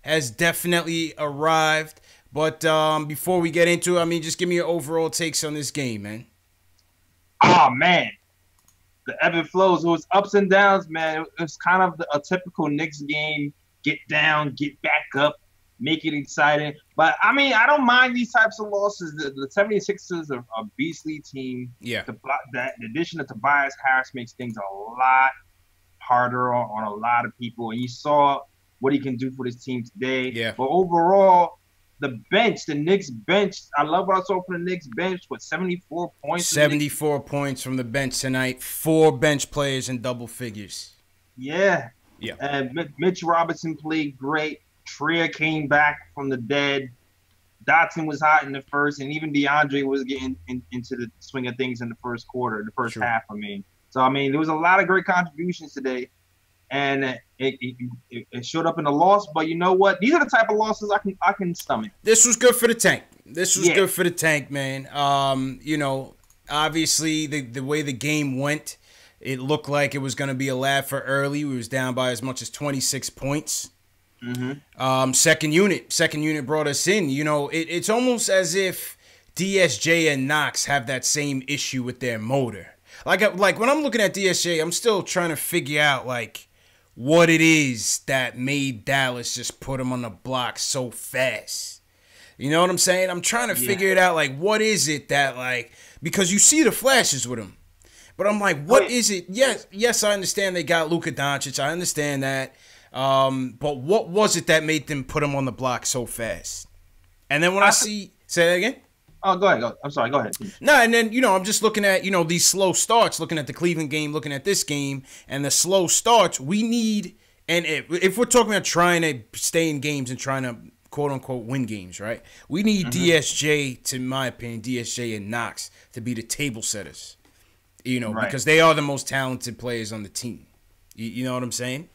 has definitely arrived. But before we get into it, I mean, just give me your overall takes on this game, man. Oh man, the ebb and flows. It was ups and downs, man. It was kind of a typical Knicks game. Get down, get back up, make it exciting. But I mean, I don't mind these types of losses. The 76ers are a beastly team. Yeah. The addition of Tobias Harris makes things a lot harder on a lot of people. And you saw what he can do for this team today. Yeah. But overall, the Knicks bench, I love what I saw from the Knicks bench with 74 points. 74 points from the bench tonight. 4 bench players in double figures. Yeah. Yeah. And Mitch Robinson played great. Trier came back from the dead. Dotson was hot in the first, and even DeAndre was getting into the swing of things in the first quarter, the first half, I mean. So, I mean, there was a lot of great contributions today, and it showed up in the loss. But you know what? These are the type of losses I can stomach. This was good for the tank. This was good for the tank, man. You know, obviously, the way the game went, it looked like it was going to be a laugh for early. We was down by as much as 26 points. Second unit brought us in. You know, it's almost as if DSJ and Knox have that same issue with their motor. Like when I'm looking at DSJ, I'm still trying to figure out like what it is that made Dallas just put him on the block so fast. You know what I'm saying? I'm trying to figure it out. Like, what is it that, like, because you see the flashes with him, but I'm like, what is it? Yes, I understand they got Luka Doncic. I understand that. But what was it that made them put him on the block so fast? And then when I see, say that again. Oh, go ahead. I'm sorry. Go ahead. No, and then, you know, I'm just looking at, you know, these slow starts, looking at the Cleveland game, looking at this game, and the slow starts. We need, and if we're talking about trying to stay in games and trying to quote unquote win games, right? We need DSJ, to my opinion, DSJ and Knox to be the table setters, you know, because they are the most talented players on the team. You know what I'm saying?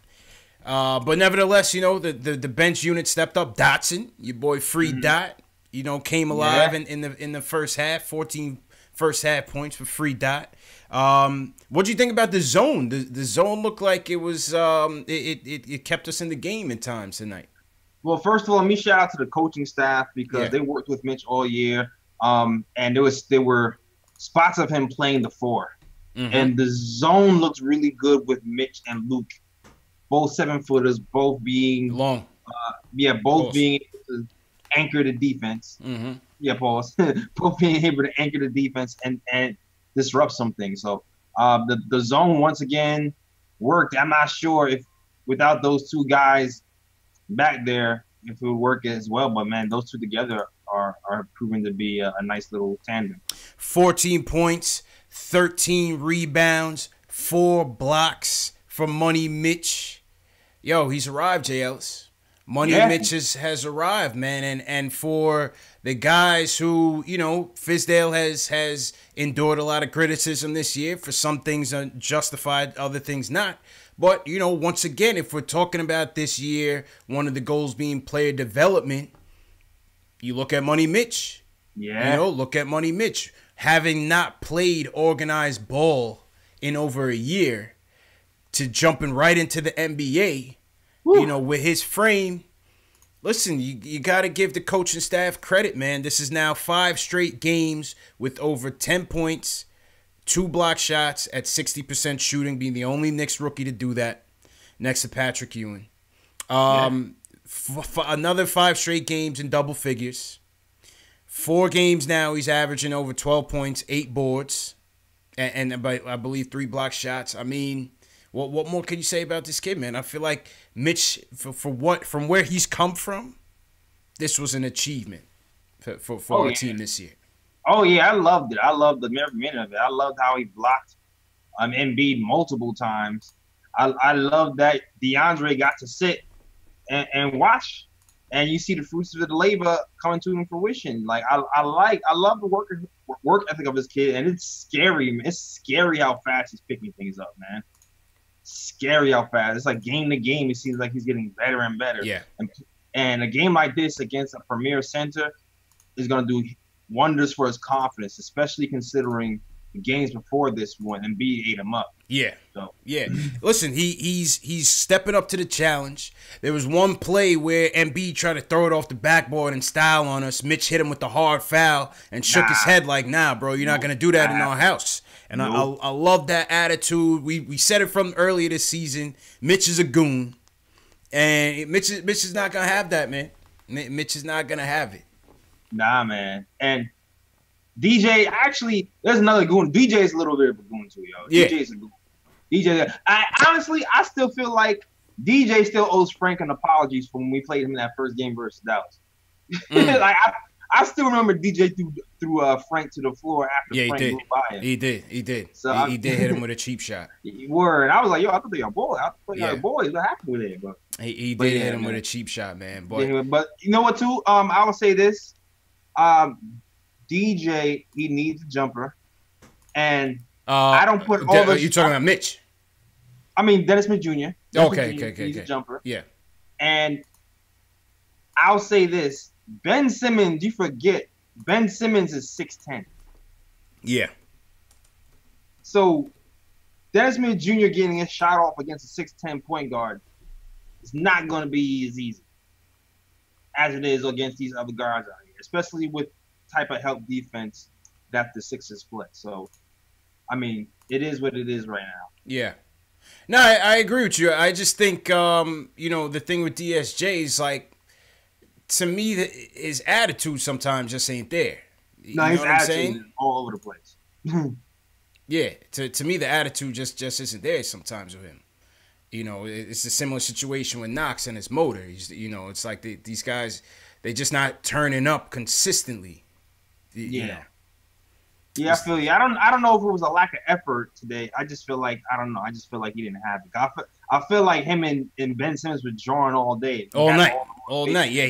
But nevertheless, you know, the bench unit stepped up. Dotson, your boy Free Dot, you know, came alive in the first half. 14 first half points for Free Dot. What do you think about the zone? The zone looked like it was it kept us in the game in times tonight. Well, first of all, let me shout out to the coaching staff because they worked with Mitch all year. And there were spots of him playing the 4. And the zone looks really good with Mitch and Luke. Both 7-footers, both being long. Both being able to anchor the defense. Pause. Both being able to anchor the defense and disrupt something. So the zone once again worked. I'm not sure if without those two guys back there, if it would work as well. But man, those two together are proven to be a nice little tandem. 14 points, 13 rebounds, 4 blocks from Money Mitch. Yo, he's arrived, J. Ellis. Money Mitch has arrived, man. And for the guys who, you know, Fizdale has endured a lot of criticism this year. For some things are justified, other things not. But, you know, once again, if we're talking about this year, one of the goals being player development, you look at Money Mitch. Yeah. You know, look at Money Mitch. Having not played organized ball in over a year, to jumping right into the NBA, you know, with his frame. Listen, you got to give the coaching staff credit, man. This is now 5 straight games with over 10 points, 2 block shots at 60% shooting, being the only Knicks rookie to do that, next to Patrick Ewing. Another 5 straight games in double figures. 4 games now, he's averaging over 12 points, 8 boards, and I believe 3 block shots. I mean, what more can you say about this kid, man? I feel like Mitch, from where he's come from, this was an achievement for our team this year. Oh yeah, I loved it. I loved every minute of it. I loved how he blocked Embiid multiple times. I loved that DeAndre got to sit and watch, and you see the fruits of the labor coming to fruition. Like I love the work ethic of this kid, and it's scary. It's scary how fast he's picking things up, man. Scary how fast. It's like game to game, it seems like he's getting better and better. Yeah. And a game like this against a premier center is going to do wonders for his confidence, especially considering the games before this one, Embiid ate him up. Yeah. So Yeah. Listen, he's stepping up to the challenge. There was one play where Embiid tried to throw it off the backboard and style on us. Mitch hit him with the hard foul and shook his head like, nah, bro, you're not going to do that in our house. And I love that attitude. We said it from earlier this season. Mitch is a goon. And Mitch is not going to have that, man. Mitch is not going to have it. Nah, man. And DJ, actually, there's another goon. DJ's a little bit of a goon too, yo. Yeah. DJ's a goon. DJ, I still feel like DJ still owes Frank an apologies for when we played him in that first game versus Dallas. Like I still remember DJ threw Frank to the floor after Frank moved by him. He did. So he did hit him with a cheap shot. Word. I was like, yo, I thought they were boys. I thought they were boys. What happened with it? But he did hit him with a cheap shot, man. But you know what, too? I will say this. DJ, he needs a jumper, and I don't put all the. You talking about Mitch? I mean Dennis Smith Jr. Okay. Needs a jumper. Yeah, and I'll say this: Ben Simmons. You forget Ben Simmons is 6'10". Yeah. So Dennis Smith Jr. getting a shot off against a 6'10" point guard is not going to be as easy as it is against these other guards out here, especially with type of help defense that the Sixers play. So, I mean, it is what it is right now. Yeah. No, I agree with you. I just think, the thing with DSJ is, like, to me, his attitude sometimes just ain't there. No, his attitude is all over the place. Yeah. To me, the attitude just isn't there sometimes with him. You know, it's a similar situation with Knox and his motor. It's like these guys, they just not turning up consistently. You know. Yeah, I feel you. I don't know if it was a lack of effort today. I just feel like I just feel like he didn't have it. I feel like him and Ben Simmons were drawing all day, all night. Yeah,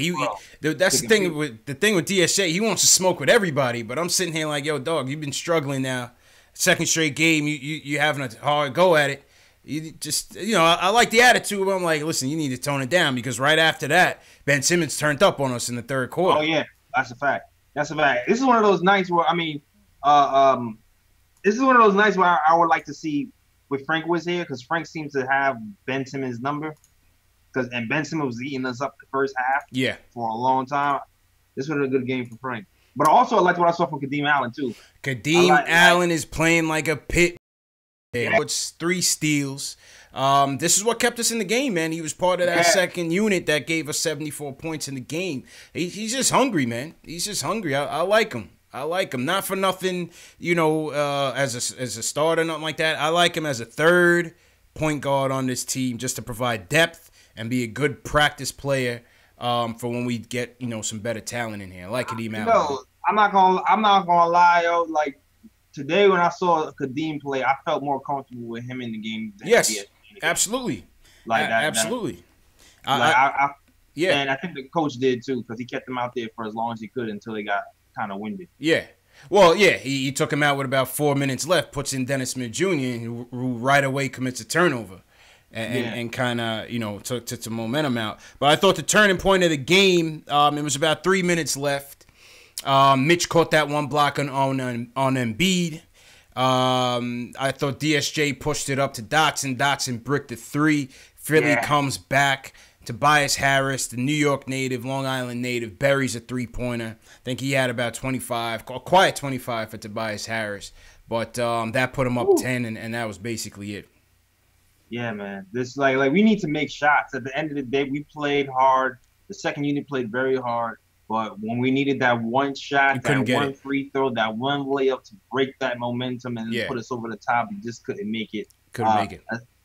that's the thing with DSJ. He wants to smoke with everybody, but I'm sitting here like, yo, dog, you've been struggling now. Second straight game, you having a hard go at it. You just, I like the attitude, but I'm like, listen, you need to tone it down because right after that, Ben Simmons turned up on us in the third quarter. Oh yeah, that's a fact. This is one of those nights where this is one of those nights where I would like to see if Frank was here because Frank seems to have Ben Simmons' number and Ben Simmons was eating us up the first half. Yeah, for a long time. This was a good game for Frank. But also, I liked what I saw from Kadeem Allen too. Kadeem Allen is playing like a pit. Yeah. It's 3 steals. This is what kept us in the game, man. He was part of that second unit that gave us 74 points in the game. He's just hungry, man. He's just hungry. I like him. Not for nothing, as a starter, nothing like that. I like him as a third point guard on this team just to provide depth and be a good practice player for when we get, some better talent in here. I like Kadeem Allen. I'm not gonna lie, yo. Like today when I saw Kadeem play, I felt more comfortable with him in the game than yes, absolutely. Like that. Absolutely. Yeah. And I think the coach did too, because he kept him out there for as long as he could until he got kind of winded. Yeah. Well, yeah, he took him out with about 4 minutes left, puts in Dennis Smith Jr., who right away commits a turnover and kind of, took the momentum out. But I thought the turning point of the game, it was about 3 minutes left. Mitch caught that one block on Embiid. I thought DSJ pushed it up to Dotson. Dotson bricked the 3. Philly comes back. Tobias Harris, the New York native, Long Island native, buries a 3-pointer. I think he had about 25, a quiet 25 for Tobias Harris. But that put him up 10, and that was basically it. Yeah, man. This like we need to make shots. At the end of the day, we played hard. The second unit played very hard. But when we needed that one shot, that one free throw, that one layup to break that momentum and put us over the top, we just couldn't make it.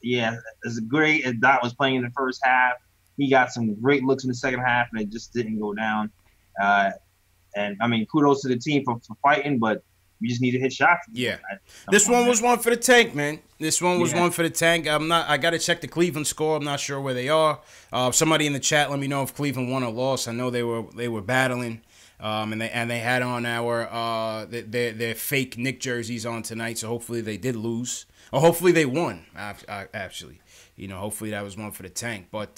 Yeah, as great as Dot was playing in the first half, he got some great looks in the second half, and it just didn't go down. And, I mean, kudos to the team for fighting, but we just need to hit shots. Yeah. This one was one for the tank, man. This one was one for the tank. I got to check the Cleveland score. I'm not sure where they are. Somebody in the chat, let me know if Cleveland won or lost. I know they were battling. And they had on their fake Knicks jerseys on tonight, so hopefully they did lose. Or hopefully they won, actually. Hopefully that was one for the tank. But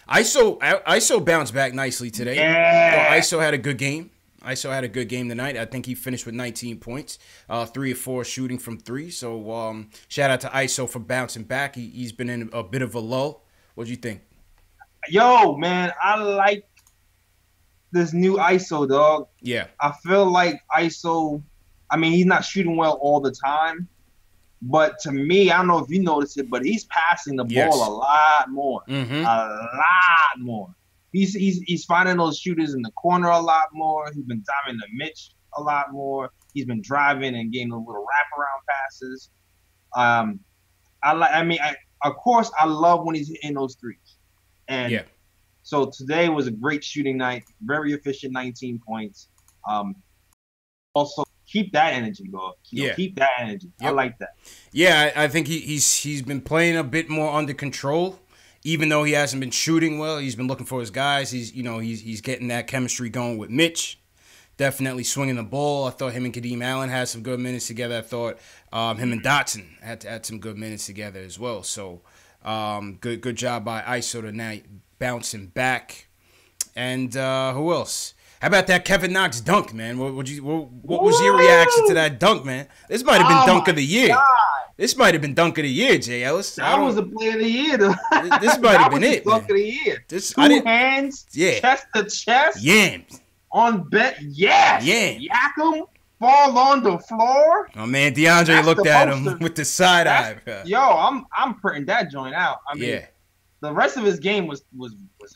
ISO bounced back nicely today. Yeah. ISO had a good game. ISO had a good game tonight. I think he finished with 19 points, 3 of 4 shooting from 3. So shout out to ISO for bouncing back. He's been in a bit of a lull. What do you think? Yo, man, I like this new ISO, dog. Yeah. I feel like ISO, I mean, he's not shooting well all the time, but to me, I don't know if you noticed it, but he's passing the ball a lot more. Mm-hmm. A lot more. He's finding those shooters in the corner a lot more. He's been diving to Mitch a lot more. He's been driving and getting a little wraparound passes. Of course, I love when he's hitting those threes. And so today was a great shooting night, very efficient, 19 points. Also, keep that energy, bro. Keep that energy. Yep. I like that. Yeah, I think he's been playing a bit more under control, even though he hasn't been shooting well. He's been looking for his guys. He's getting that chemistry going with Mitch. Definitely swinging the ball. I thought him and Kadeem Allen had some good minutes together. I thought him and Dotson had some good minutes together as well. So good job by ISO tonight, bouncing back. And who else? How about that Kevin Knox dunk, man? What was your reaction to that dunk, man? This might have been dunk of the year. God. This might have been dunk of the year, Jay Ellis. That was the play of the year. This might have been it, dunk of the year. Two hands, chest to chest. Yams. On bet, yes. Yeah. Yak him, fall on the floor. Oh man, DeAndre looked at him with the side eye. Yo, I'm printing that joint out. I mean, the rest of his game was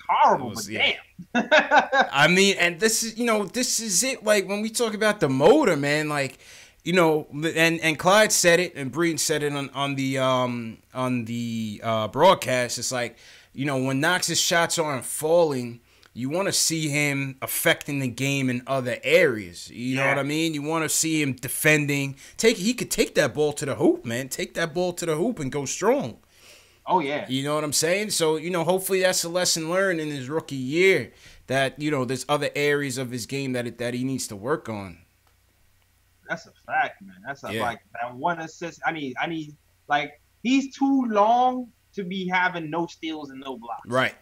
horrible, but damn. I mean, and this is it. Like when we talk about the motor, man, like, you know, and Clyde said it, and Breen said it on the broadcast. It's like, you know, when Knox's shots aren't falling, you want to see him affecting the game in other areas. You know what I mean? You want to see him defending. He could take that ball to the hoop, man. Take that ball to the hoop and go strong. Oh, yeah. You know what I'm saying? So, you know, hopefully that's a lesson learned in his rookie year, that, you know, there's other areas of his game that he needs to work on. That's a fact, man. That's like that one assist. I need like, he's too long to be having no steals and no blocks. Right.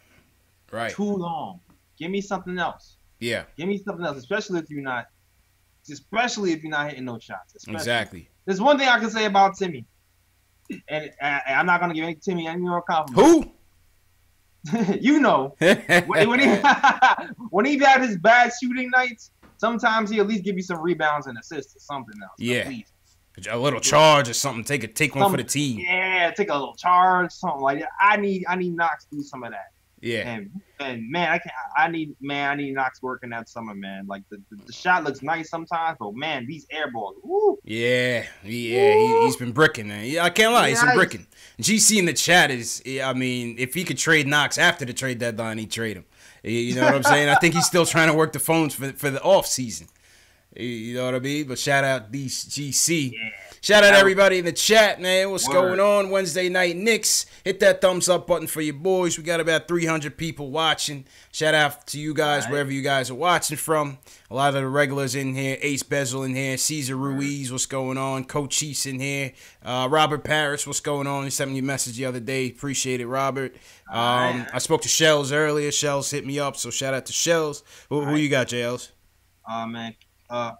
Too long. Give me something else. Yeah. Give me something else, especially if you're not hitting those shots. Exactly. There's one thing I can say about Timmy, and I'm not gonna give Timmy any more compliments. Who? You know, when he had his bad shooting nights, sometimes he at least give you some rebounds and assists or something else. Yeah. A little charge or something. Take one for the team. Yeah, take a little charge, something like that. I need Knox to do some of that. Yeah. And man, I need Knox working that summer, man. Like the shot looks nice sometimes, but man, these air balls. Woo. Yeah. He's been bricking, man. I can't lie, he's been bricking. GC in the chat is, I mean, if he could trade Knox after the trade deadline, he'd trade him. You know what I'm saying? I think he's still trying to work the phones for the off season. You know what I mean? But shout out GC. Yeah. Shout out everybody in the chat, man. What's going on? Wednesday night Knicks. Hit that thumbs up button for your boys. We got about 300 people watching. Shout out to you guys wherever you guys are watching from. A lot of the regulars in here. Ace Bezel in here. Cesar Ruiz, what's going on? Coach Cheese in here. Robert Parrish, what's going on? He sent me a message the other day. Appreciate it, Robert. I spoke to Shells earlier. Shells hit me up, so shout out to Shells. Who you got, JLs? Man.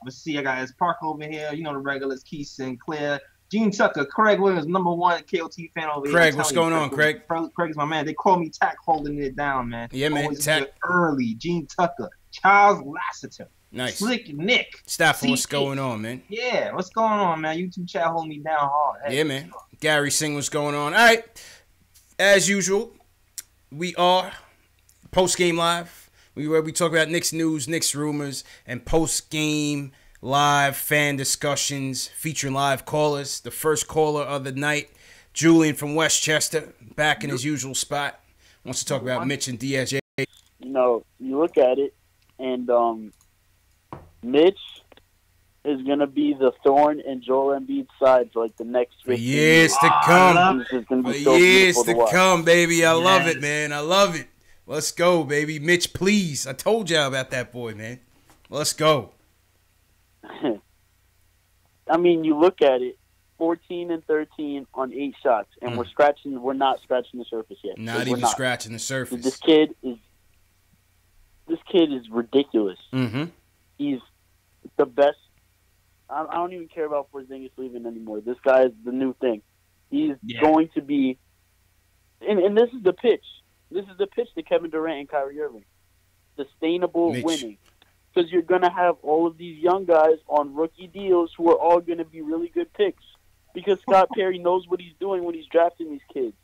Let's see, I got his Park over here. You know the regulars, Keith Sinclair, Gene Tucker, Craig Williams, #1 KOT fan over here. Craig, what's going on, Craig? Craig's my man. They call me Tack holding it down, man. Yeah, man. Always Tack early. Gene Tucker, Charles Lassiter, nice. Slick Nick. Stafford, what's going on, man? Yeah, what's going on, man? YouTube chat holding me down hard. Hey, yeah, man. Gary Singh, what's going on? All right. As usual, we are post-game live. Where we talk about Knicks news, Knicks rumors, and post-game live fan discussions featuring live callers. The first caller of the night, Julian from Westchester, back in his usual spot. Wants to talk about Mitch and DSJ. You know, you look at it, and Mitch is going to be the thorn in Joel Embiid's side for like the next 15 years to come. For years to come, baby. I love it, man. I love it. Let's go, baby. Mitch, please. I told y'all about that boy, man. Let's go. I mean, you look at it, 14 and 13 on 8 shots, and we're not scratching the surface yet. Not even scratching the surface. This kid is ridiculous. Mm-hmm. He's the best. I don't even care about Porzingis leaving anymore. This guy is the new thing. He's going to be, and this is the pitch. This is the pitch to Kevin Durant and Kyrie Irving. Sustainable winning. Because you're going to have all of these young guys on rookie deals who are all going to be really good picks. Because Scott Perry knows what he's doing when he's drafting these kids.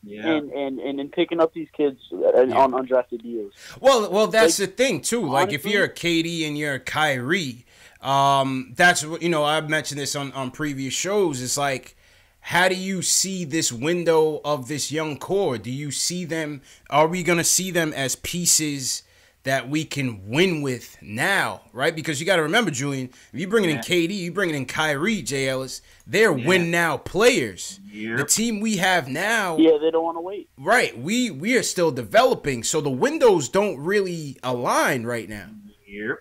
Yeah. And picking up these kids on undrafted deals. Well, that's the thing, too. Like, honestly, if you're a KD and you're a Kyrie, that's what, I've mentioned this on previous shows. It's like, how do you see this window of this young core? Do you see them? Are we going to see them as pieces that we can win with now, right? Because you got to remember, Julian, if you're bringing in KD, you're bringing in Kyrie, J. Ellis, they're win-now players. Yep. The team we have now... Yeah, they don't want to wait. Right. We are still developing, so the windows don't really align right now. Yep.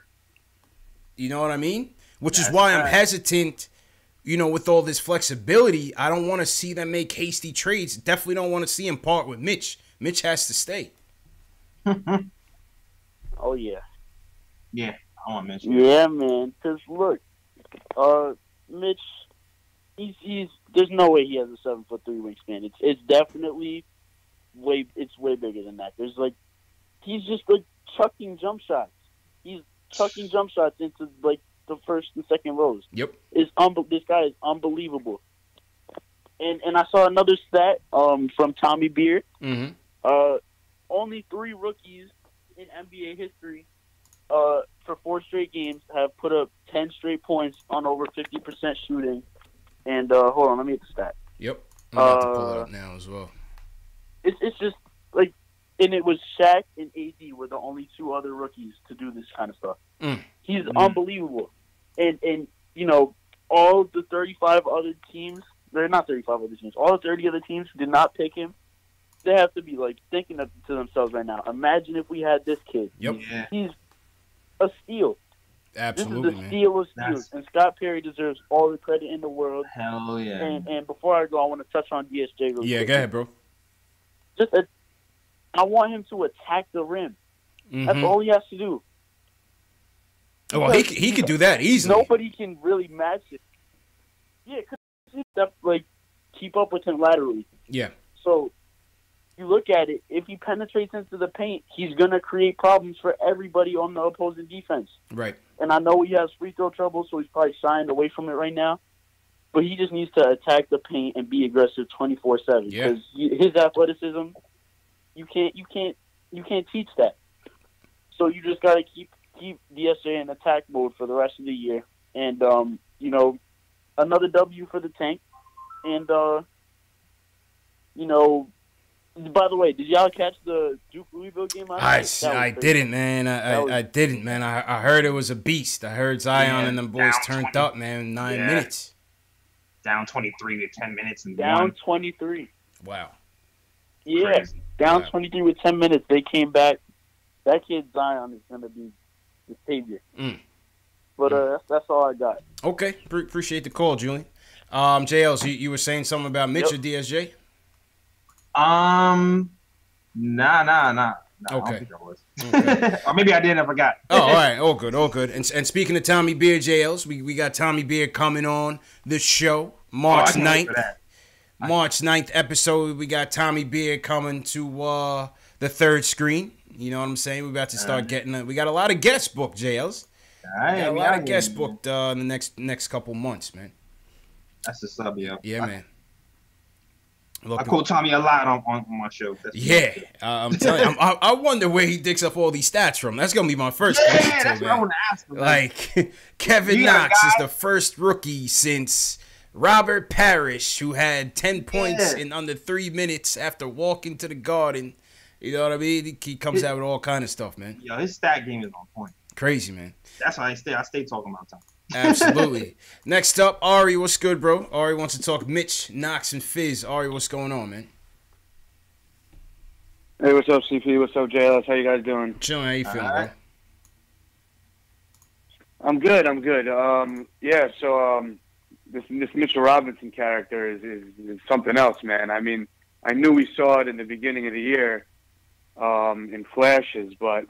You know what I mean? Which is why I'm hesitant... with all this flexibility, I don't want to see them make hasty trades. Definitely don't want to see him part with Mitch. Mitch has to stay. Oh, yeah. Yeah, I want Mitch. Yeah, man. Because, look, Mitch, there's no way he has a 7'3" wingspan. It's definitely way bigger than that. He's just, chucking jump shots. He's chucking jump shots into, the first and second rows. Yep. This guy is unbelievable. And I saw another stat from Tommy Beard. Mm-hmm. Only 3 rookies in NBA history for 4 straight games have put up 10 straight points on over 50% shooting. And hold on, let me get the stat. Yep. I'm about to pull it up now as well. It's just and it was Shaq and AD were the only 2 other rookies to do this kind of stuff. He's unbelievable. And all the 35 other teams, they're not 35 other teams, all the 30 other teams who did not pick him, they have to be, thinking to themselves right now, imagine if we had this kid. Yep. Yeah. He's a steal. Absolutely, this is the steal of steals. And Scott Perry deserves all the credit in the world. Hell yeah. And before I go, I want to touch on DSJ real quick. Yeah, go ahead, bro. I want him to attack the rim. Mm-hmm. That's all he has to do. Oh, well, he could do that easily. Nobody can really match it. Yeah, because keep up with him laterally. Yeah. So you look at it, if he penetrates into the paint, he's going to create problems for everybody on the opposing defense. Right. And I know he has free throw trouble, so he's probably shying away from it right now. But he just needs to attack the paint and be aggressive 24/7. Yeah. Because his athleticism, you can't teach that. So you just got to keep DSJ in attack mode for the rest of the year. And, another W for the tank. And, by the way, did y'all catch the Duke Louisville game last night? I didn't, man. I didn't, man. I heard it was a beast. I heard Zion and them boys turned up, man, in 9 minutes. Down 23 with 10 minutes and down 23. Wow. Yeah, crazy. Down 23 with 10 minutes. They came back. That kid Zion is going to be the savior. But that's all I got. Okay. Appreciate the call, Julian. JLs, you were saying something about Mitch or DSJ? Nah. Okay. I don't think I was. Okay. Or maybe I did and I forgot. Oh, all right. All good. And speaking of Tommy Beard, JLs, we got Tommy Beard coming on the show March 9th. March 9th episode, we got Tommy Beard coming to the third screen. You know what I'm saying? We're about to start getting we got a lot of guests booked, JLs. We got a lot of guests booked in the next couple months, man. That's the sub, yo. Yeah, man. I quote Tommy a lot on my show. I'm telling you, I wonder where he digs up all these stats from. That's gonna be my first question. That's what I want to ask him. Like Kevin Knox is the first rookie since Robert Parrish, who had 10 points in under 3 minutes after walking to the Garden. You know what I mean? He comes out with all kind of stuff, man. Yo, his stat game is on point. Crazy, man. That's why I stay talking about Tommy. Absolutely. Next up, Ari, what's good, bro? Ari wants to talk Mitch, Knox, and Fizz. Ari, what's going on, man? Hey, what's up, CP? What's up, JLS? How you guys doing? Chilling. How you feeling, bro? I'm good. This Mitchell Robinson character is something else, man. I mean, I knew we saw it in the beginning of the year in flashes, but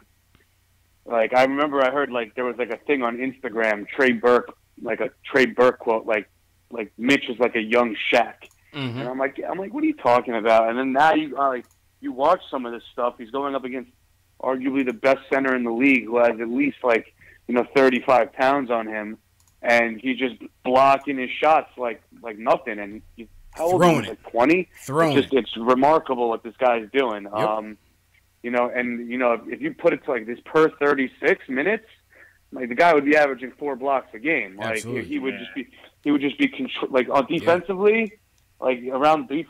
Like, I remember I heard, like, there was, like, a thing on Instagram, Trey Burke quote, like Mitch is like a young Shaq. Mm-hmm. And I'm like, what are you talking about? And then now you watch some of this stuff. He's going up against arguably the best center in the league, who has at least 35 pounds on him, and he's just blocking his shots like nothing. And how old is he? Like 20? It's remarkable what this guy's doing. Yep. If you put it to like this per 36 minutes, like the guy would be averaging 4 blocks a game. Like Absolutely. he would just be like on defensively, like around the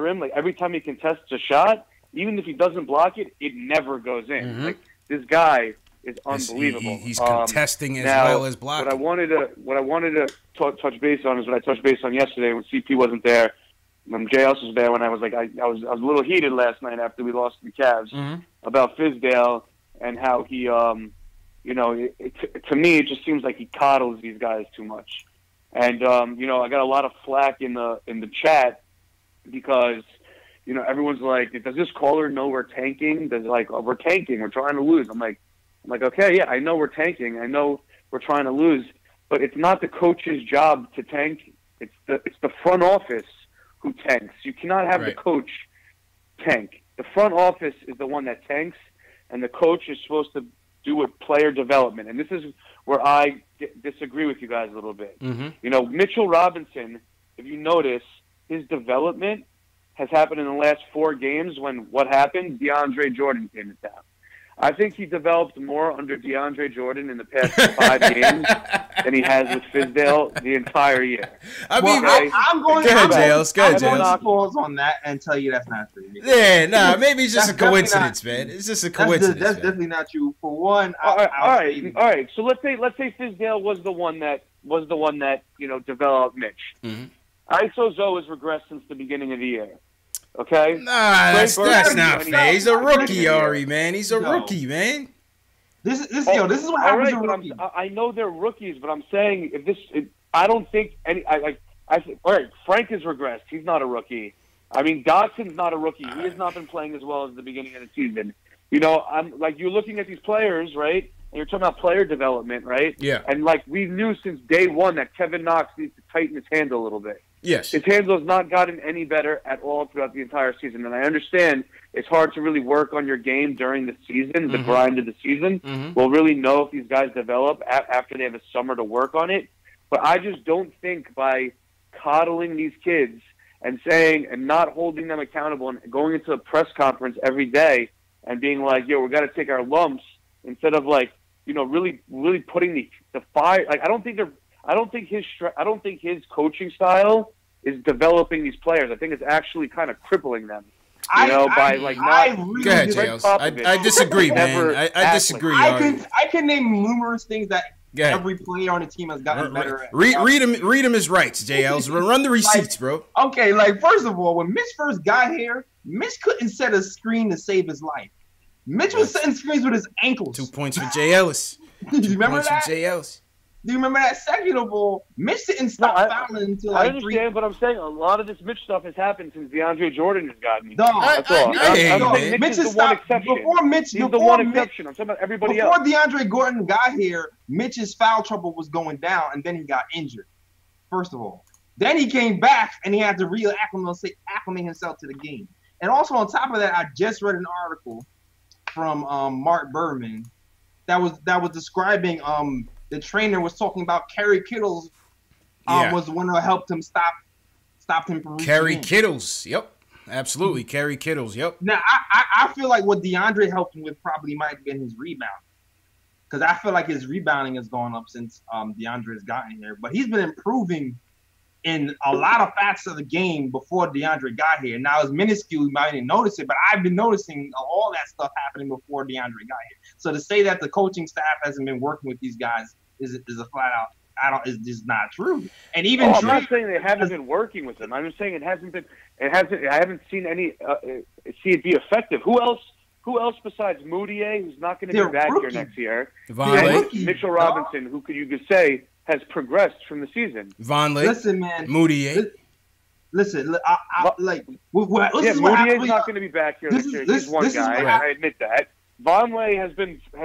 rim. Like every time he contests a shot, even if he doesn't block it, it never goes in. Mm-hmm. Like this guy is unbelievable. He's contesting as well as blocking. What I wanted to touch base on is what I touched base on yesterday when CP wasn't there. JS was there when I was like I was a little heated last night after we lost to the Cavs about Fizdale and how he to me it just seems like he coddles these guys too much. And I got a lot of flack in the chat because everyone's like, does this caller know we're tanking? We're tanking, we're trying to lose. I'm like, okay, yeah, I know we're tanking, I know we're trying to lose, but it's not the coach's job to tank. It's the front office who tanks. You cannot have the coach tank. The front office is the one that tanks, and the coach is supposed to do with player development. And this is where I disagree with you guys a little bit. Mm-hmm. Mitchell Robinson, if you notice, his development has happened in the last 4 games when what happened? DeAndre Jordan came to town. I think he developed more under DeAndre Jordan in the past 5 games than he has with Fizdale the entire year. I'm going to pause on that and tell you that's not true. Yeah, maybe it's just a coincidence, man. It's just a coincidence. That's definitely not true. For one, all right. So let's say Fizdale was the one that developed Mitch. Mm-hmm. ISO Zoe has regressed since the beginning of the year. Okay? Nah, that's not fair. He's a rookie, Ari, man. He's a rookie, man. This is what happens to rookies. I know they're rookies, but I'm saying I don't think any. All right, Frank has regressed. He's not a rookie. I mean, Dodson's not a rookie. He has not been playing as well as the beginning of the season. I'm like, you're looking at these players, right? And you're talking about player development, right? Yeah. And like we knew since day one that Kevin Knox needs to tighten his handle a little bit. Yes. His handle has not gotten any better at all throughout the entire season. And I understand it's hard to really work on your game during the season, the grind of the season. Mm-hmm. We'll really know if these guys develop after they have a summer to work on it. But I just don't think by coddling these kids and saying and not holding them accountable and going into a press conference every day and being like, we got to take our lumps instead of really putting the fire. Like, I don't think his coaching style is developing these players. I think it's actually kind of crippling them. Go ahead, JLs. I disagree, man. I disagree. I can name numerous things that every player on the team has gotten better at. Read him his rights, JLs. Run the receipts, bro. Okay, first of all, when Mitch first got here, Mitch couldn't set a screen to save his life. Mitch was setting screens with his ankles. 2 points for J. Ellis. Do you remember that? For J. Ellis. Do you remember that? Second of all, Mitch didn't stop fouling until I understand, but I'm saying a lot of this Mitch stuff has happened since DeAndre Jordan has gotten. No, that's all. Mitch has stopped. Before Mitch, he's the one exception. I'm talking about everybody else. Before DeAndre Jordan got here, Mitch's foul trouble was going down, and then he got injured. First of all, then he came back and he had to acclimate himself to the game. And also on top of that, I just read an article from Mark Berman that was describing the trainer was talking about Kerry Kittles was the one who helped him stop him from Kerry Kittles. Yep. Absolutely. Kerry Kittles. Yep. Now I feel like what DeAndre helped him with probably might have been his rebound. Because I feel like his rebounding has gone up since DeAndre has gotten here. But he's been improving in a lot of facets of the game before DeAndre got here. Now, it's minuscule, you might even notice it, but I've been noticing all that stuff happening before DeAndre got here. So to say that the coaching staff hasn't been working with these guys is a flat out is just not true. And even I'm not saying they haven't been working with them. I'm just saying I haven't seen see it be effective. Who else besides Moutier, who's not going to be back here next year? Mitchell Robinson, who you could say has progressed from the season. Vonleh. Listen, man. Moutier. Listen, Moutier's not going to be back here next year. He's one guy. I admit that. Vonleh has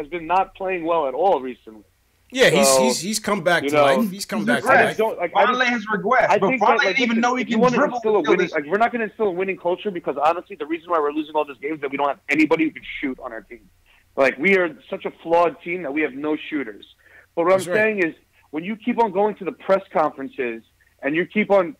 been not playing well at all recently. Yeah, so, he's come back to life. He's come back to life. Vonleh has regressed. I think Vonleh didn't even know he can dribble. We're not going to instill a winning culture because honestly, the reason why we're losing all these games is that we don't have anybody who can shoot on our team. Like, we are such a flawed team that we have no shooters. But what I'm saying is, when you keep on going to the press conferences and you keep on,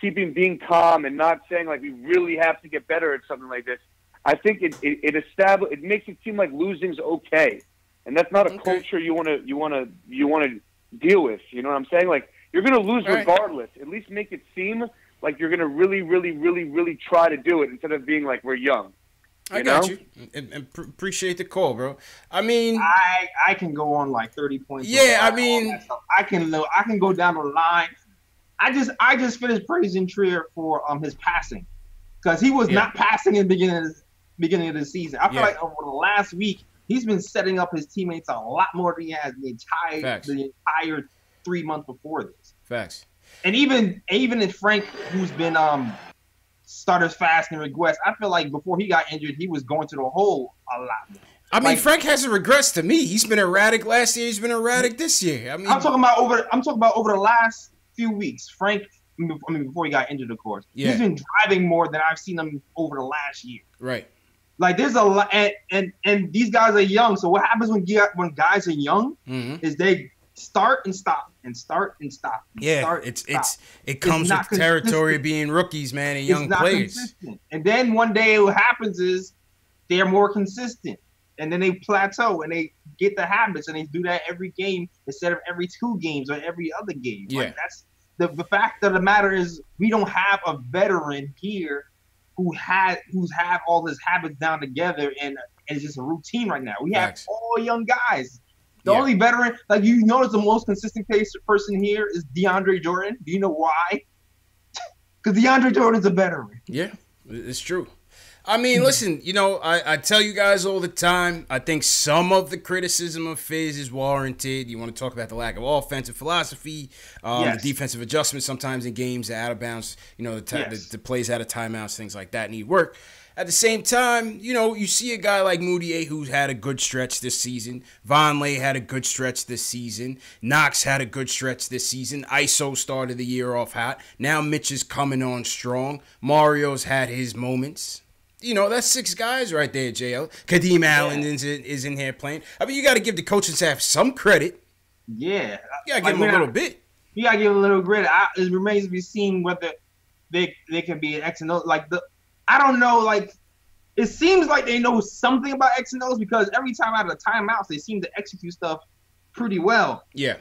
being calm and not saying like we really have to get better at something like this, I think it makes it seem like losing's okay. And that's not a culture you want to deal with. You know what I'm saying? Like, you're going to lose regardless. At least make it seem like you're going to really, really, really, really try to do it instead of being like we're young. I got you. And appreciate the call, bro. I mean, I can go on like 30 points. Yeah, I mean, I can go down the line. I just finished praising Trier for his passing because he was not passing in the beginning of the season. I feel like over the last week he's been setting up his teammates a lot more than he has the entire 3 months before this. Facts. And even if Frank, who's been starters fast and regress, I feel like before he got injured, he was going to the hole a lot more. I mean, Frank hasn't regressed to me. He's been erratic last year. He's been erratic this year. I mean, I'm talking about over the last few weeks. Frank, before he got injured, of course, he's been driving more than I've seen him over the last year. Right. Like, there's a lot, and these guys are young. So what happens when guys are young is they start and stop and start and stop. It comes with territory of being rookies, man, and young players. Consistent. And then one day what happens is they're more consistent, and then they plateau and they get the habits, and they do that every game instead of every 2 games or every other game. Yeah, like, that's the fact of the matter is we don't have a veteran here who's have all his habits down together, and it's just a routine right now. We have all young guys. The only veteran, like, you notice the most consistent person here is DeAndre Jordan. Do you know why? Because DeAndre Jordan's a veteran. Yeah, it's true. I mean, listen, I tell you guys all the time, I think some of the criticism of Fizz is warranted. You want to talk about the lack of offensive philosophy, the defensive adjustments sometimes in games, the out of bounds, the plays out of timeouts, things like that need work. At the same time, you see a guy like Moutier who's had a good stretch this season. Vonleh had a good stretch this season. Knox had a good stretch this season. ISO started the year off hot. Now Mitch is coming on strong. Mario's had his moments. That's 6 guys right there, JL. Kadeem Allen is in here playing. I mean, you got to give the coaching staff some credit. Yeah. You got to give them a little bit. You got to give them a little credit. It remains to be seen whether they can be an X and O. I don't know, it seems like they know something about X and O's because every time out of the timeouts, they seem to execute stuff pretty well. Yeah.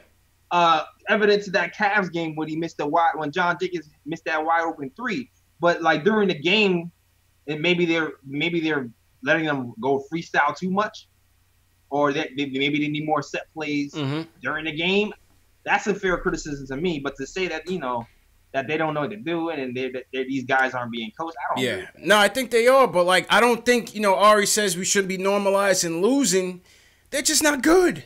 Evidence of that Cavs game when when John Dickens missed that wide open 3. But during the game, and maybe they're letting them go freestyle too much, or that maybe they need more set plays during the game. That's a fair criticism to me. But to say that that they don't know what to do and these guys aren't being coached, I don't. Yeah, no, I think they are, but I don't think Ari says we shouldn't be normalizing losing. They're just not good.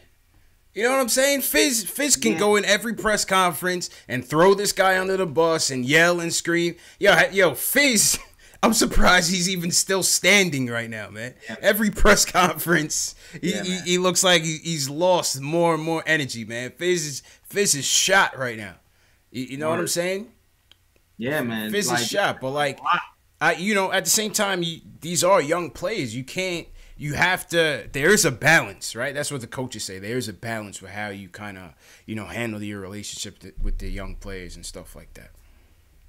You know what I'm saying? Fizz can go in every press conference and throw this guy under the bus and yell and scream. Yo, Fizz. I'm surprised he's even still standing right now, man. Yeah. Every press conference, he looks like he's lost more and more energy, man. Fizz is shot right now. You know what I'm saying? Yeah, man. Fizz is shot, but at the same time, these are young players. You have to. There is a balance, right? That's what the coaches say. There is a balance with how you kind of handle your relationship with the young players and stuff like that.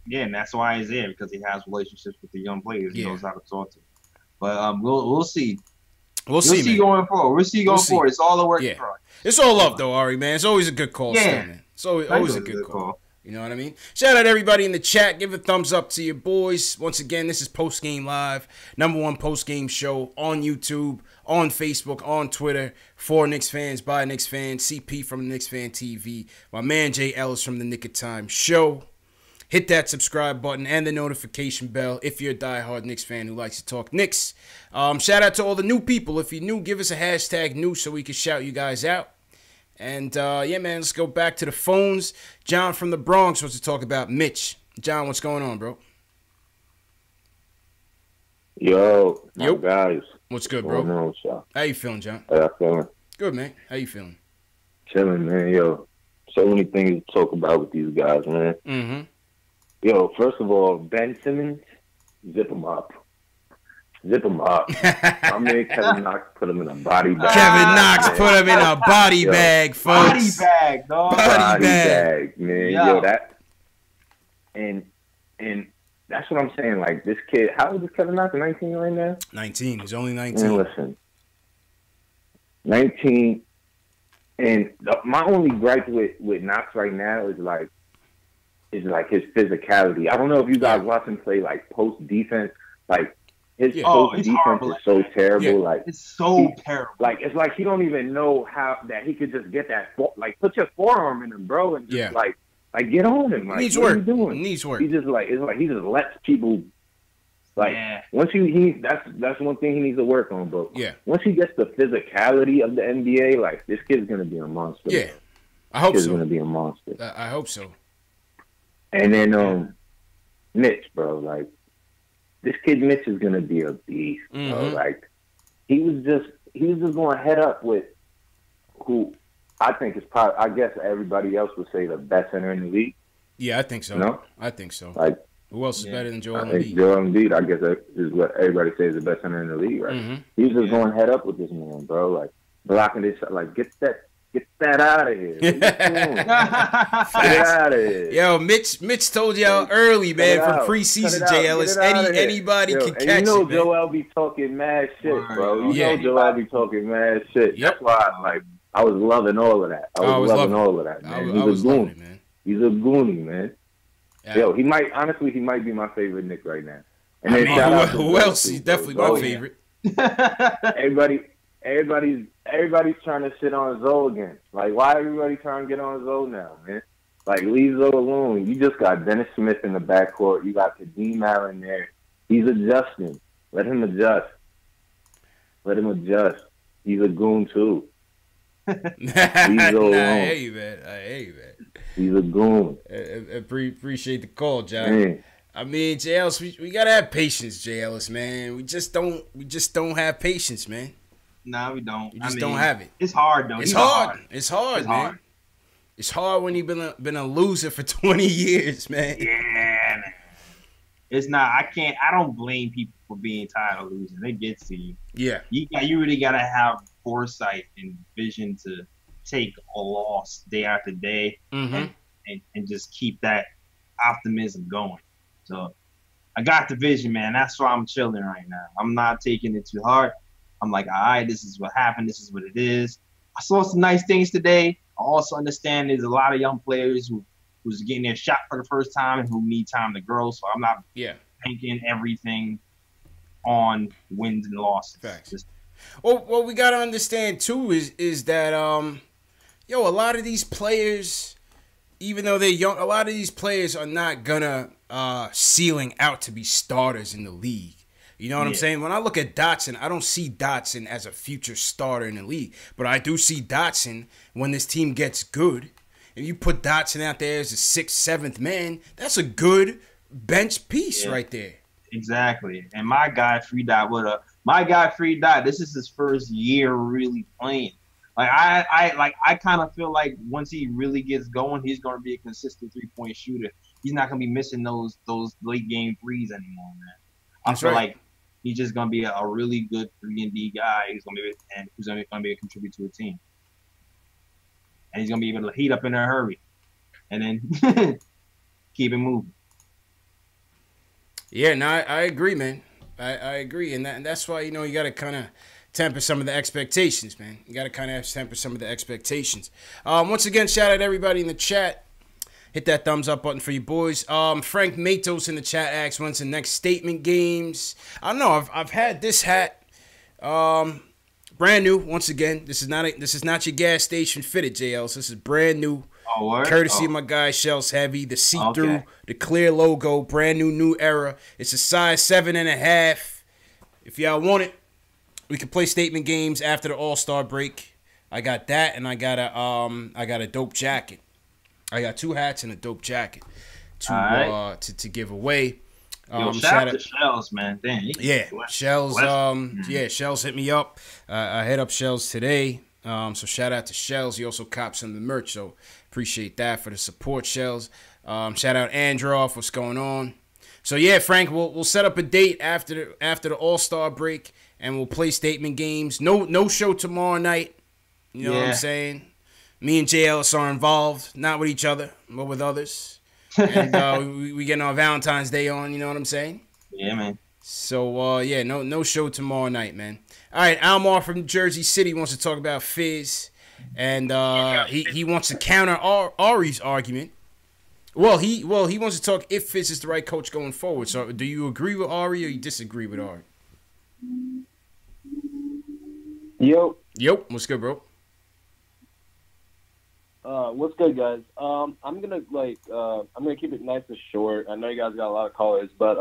Yeah, and that's why he's there, because he has relationships with the young players. He knows how to talk to them. But we'll see. We'll see going forward. We'll see going forward. It's all a work in progress. It's all love, though, Ari, man. It's always a good call, still, man. It's always a good call. You know what I mean? Shout out to everybody in the chat. Give a thumbs up to your boys. Once again, this is Postgame Live, #1 postgame show on YouTube, on Facebook, on Twitter, for Knicks fans, by Knicks fans, CP from KnicksFanTV, my man Jay Ellis from the Nick of Time show. Hit that subscribe button and the notification bell if you're a diehard Knicks fan who likes to talk Knicks. Shout out to all the new people. If you're new, give us a hashtag new so we can shout you guys out. And, yeah, man, let's go back to the phones. John from the Bronx wants to talk about Mitch. John, what's going on, bro? Yo, guys. What's good, bro? What's going on with y'all? How you feeling, John? How y'all feeling? Good, man. How you feeling? Chilling, man. Yo, so many things to talk about with these guys, man. Mm-hmm. Yo, first of all, Ben Simmons, zip him up. Zip him up. I mean, Kevin Knox put him in a body bag. Kevin Knox put him in a body bag, folks. Body bag, dog. Body bag, man. Yo. Yo, that and that's what I'm saying. Like this kid, how old is Kevin Knox? 19 right now. 19. He's only Man, 19. listen, 19. And my only gripe with Knox right now is like his physicality. I don't know if you guys watch him play like post defense. Like his post defense is so terrible. Yeah. Like It's so terrible. Like it's like he don't even know how that he could just get that like put your forearm in him, bro, and just like get on him. Like, Needs what work. are you doing? Needs work. He just like it's like he just lets people like once that's one thing he needs to work on. But once he gets the physicality of the NBA, like this kid's gonna be a monster. Yeah, I hope so. He's gonna be a monster. I hope so. And then Mitch, bro, like this kid Mitch is gonna be a beast, bro. Like he was just going head up with who I think is probably, I guess everybody else would say, the best center in the league. Yeah, I think so. No? I think so. Like who else is better than Joel I think Embiid? Joel Embiid, I guess that is what everybody says is the best center in the league, right? He's just going head up with this man, bro. Like blocking this, like get that out of here. What you doing? Get out of here. Yo, Mitch told y'all early, man, from preseason, J. Ellis. Anybody can catch you know it, man. Joel be talking mad shit, bro. You know Joel be talking mad shit. That's why, I was loving all of that. I was loving all of that, man. He's a goon. Man. He's a goonie, man. Yeah. Yo, he might be my favorite Knick right now. And then who else? He's definitely my favorite. Everybody's trying to shit on Zoe again. Like, why everybody trying to get on Zoe now, man? Like, leave Zoe alone. You just got Dennis Smith in the backcourt. You got Kadeem Allen there. He's adjusting. Let him adjust. He's a goon too. Leave Zoe alone. I hate you, man. He's a goon. Appreciate the call, John. Man. I mean, J. Ellis, we gotta have patience, J. Ellis, man. We just don't have patience, man. No, we don't. You just don't have it. It's hard though. It's hard, man. It's hard when you've been a loser for 20 years, man. Yeah, man. It's not. I don't blame people for being tired of losing. It gets to you. Yeah. You really gotta have foresight and vision to take a loss day after day and just keep that optimism going. So I got the vision, man. That's why I'm chilling right now. I'm not taking it too hard. I'm like, all right, this is what happened. This is what it is. I saw some nice things today. I also understand there's a lot of young players who's getting their shot for the first time and who need time to grow. So I'm not banking everything on wins and losses. Facts. What we gotta understand too is that a lot of these players, even though they're young, a lot of these players are not gonna ceiling out to be starters in the league. You know what I'm saying? When I look at Dotson, I don't see Dotson as a future starter in the league. But I do see Dotson when this team gets good. If you put Dotson out there as a 6th, 7th man, that's a good bench piece right there. Exactly. And my guy, Free Dot, this is his first year really playing. Like I kind of feel like once he really gets going, he's going to be a consistent 3-point shooter. He's not going to be missing those late game threes anymore, man. I feel like he's just going to be a really good 3-and-D guy. Who's going to be a contributor to a team, and he's going to be able to heat up in a hurry, and then keep it moving. Yeah, no, I agree, man. I agree, and that's why you got to kind of temper some of the expectations, man. You got to kind of temper some of the expectations. Once again, shout out to everybody in the chat. Hit that thumbs up button for you boys. Frank Matos in the chat asks, when's the next statement games? I don't know. I've had this hat, brand new. Once again, this is not your gas station fitted, JL. This is brand new, courtesy of my guy Shells Heavy. The see-through, the clear logo, brand new era. It's a size 7.5. If y'all want it, we can play statement games after the All-Star break. I got that, and I got a dope jacket. I got 2 hats and a dope jacket to give away. Shout out to Shells, man. Damn, Shells. Shells hit me up. I hit up Shells today. So shout out to Shells. He also copped some of the merch, so appreciate that for the support, Shells. Shout out Androff. What's going on? So yeah, Frank, we'll set up a date after the All-Star break, and we'll play statement games. No show tomorrow night. You know what I'm saying? Me and Jay Ellis are involved, not with each other, but with others. And we getting our Valentine's Day on. You know what I'm saying? Yeah, man. So no show tomorrow night, man. All right, Almar from Jersey City wants to talk about Fizz, and he wants to counter Ari's argument. Well, he wants to talk if Fizz is the right coach going forward. So, do you agree with Ari or you disagree with Ari? Yo, what's good, bro? What's good, guys? I'm gonna keep it nice and short. I know you guys got a lot of callers, but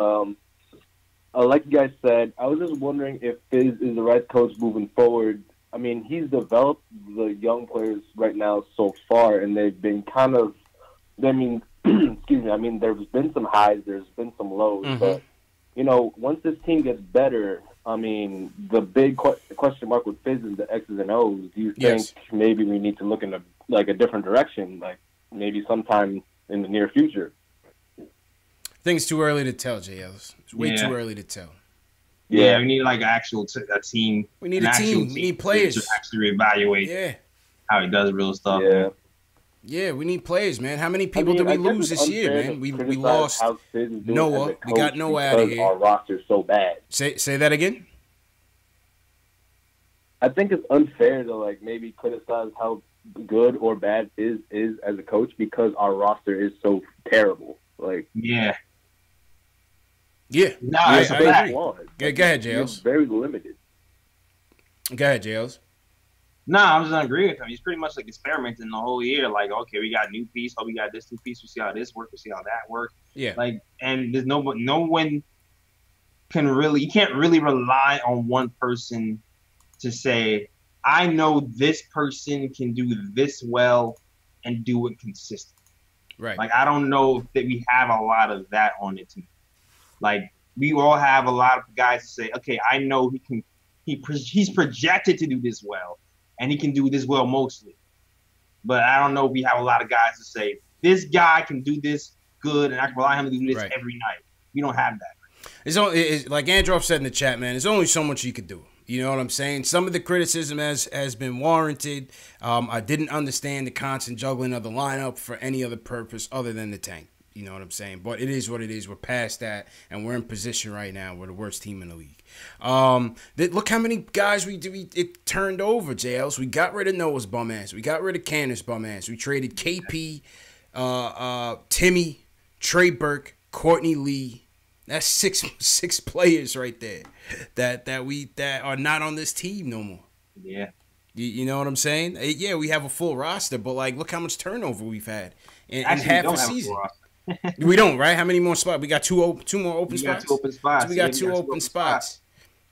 like you guys said, I was just wondering if Fizz is the right coach moving forward. I mean, he's developed the young players right now so far, and they've been kind of, excuse me, I mean, there's been some highs, there's been some lows, but, once this team gets better, I mean, the big question mark with Fizz is the X's and O's. Do you think maybe we need to look in a different direction, like maybe sometime in the near future? I think it's too early to tell, JLs. It's way too early to tell. Yeah, we need like a team. We need a team. We need players to actually reevaluate. How he does real stuff. Yeah. Yeah, we need players, man. How many people did we lose this year, man? We lost Noah. We got Noah out of here. Our roster's so bad. Say that again. I think it's unfair to maybe criticize how good or bad Fizz is as a coach because our roster is so terrible. Yeah. No, I agree. Go ahead, Jails. Very limited. Go ahead, Jails. No, I'm just gonna agree with him. He's pretty much experimenting the whole year. Okay, we got a new piece. Oh, we got this new piece. We see how this works. We see how that works. Yeah. And there's no one can really. You can't really rely on one person to say, I know this person can do this well and do it consistently. Right. I don't know that we have a lot of that on the team. We all have a lot of guys to say, okay, I know he can. He's projected to do this well. And he can do this well mostly. But I don't know if we have a lot of guys to say, this guy can do this good, and I can rely on him to do this every night. We don't have that. It's like Androff said in the chat, man, there's only so much you could do. You know what I'm saying? Some of the criticism has been warranted. I didn't understand the constant juggling of the lineup for any other purpose other than the tank. You know what I'm saying? But it is what it is. We're past that, and we're in position right now. We're the worst team in the league. Look how many guys it turned over, JLs. We got rid of Noah's bum ass. We got rid of Candace's bum ass. We traded KP, Timmy, Trey Burke, Courtney Lee. That's six players right there that are not on this team no more. Yeah. You know what I'm saying? Yeah, we have a full roster, but look how much turnover we've had in half a season. We don't, right? How many more spots? We got two more open spots. We got two open spots.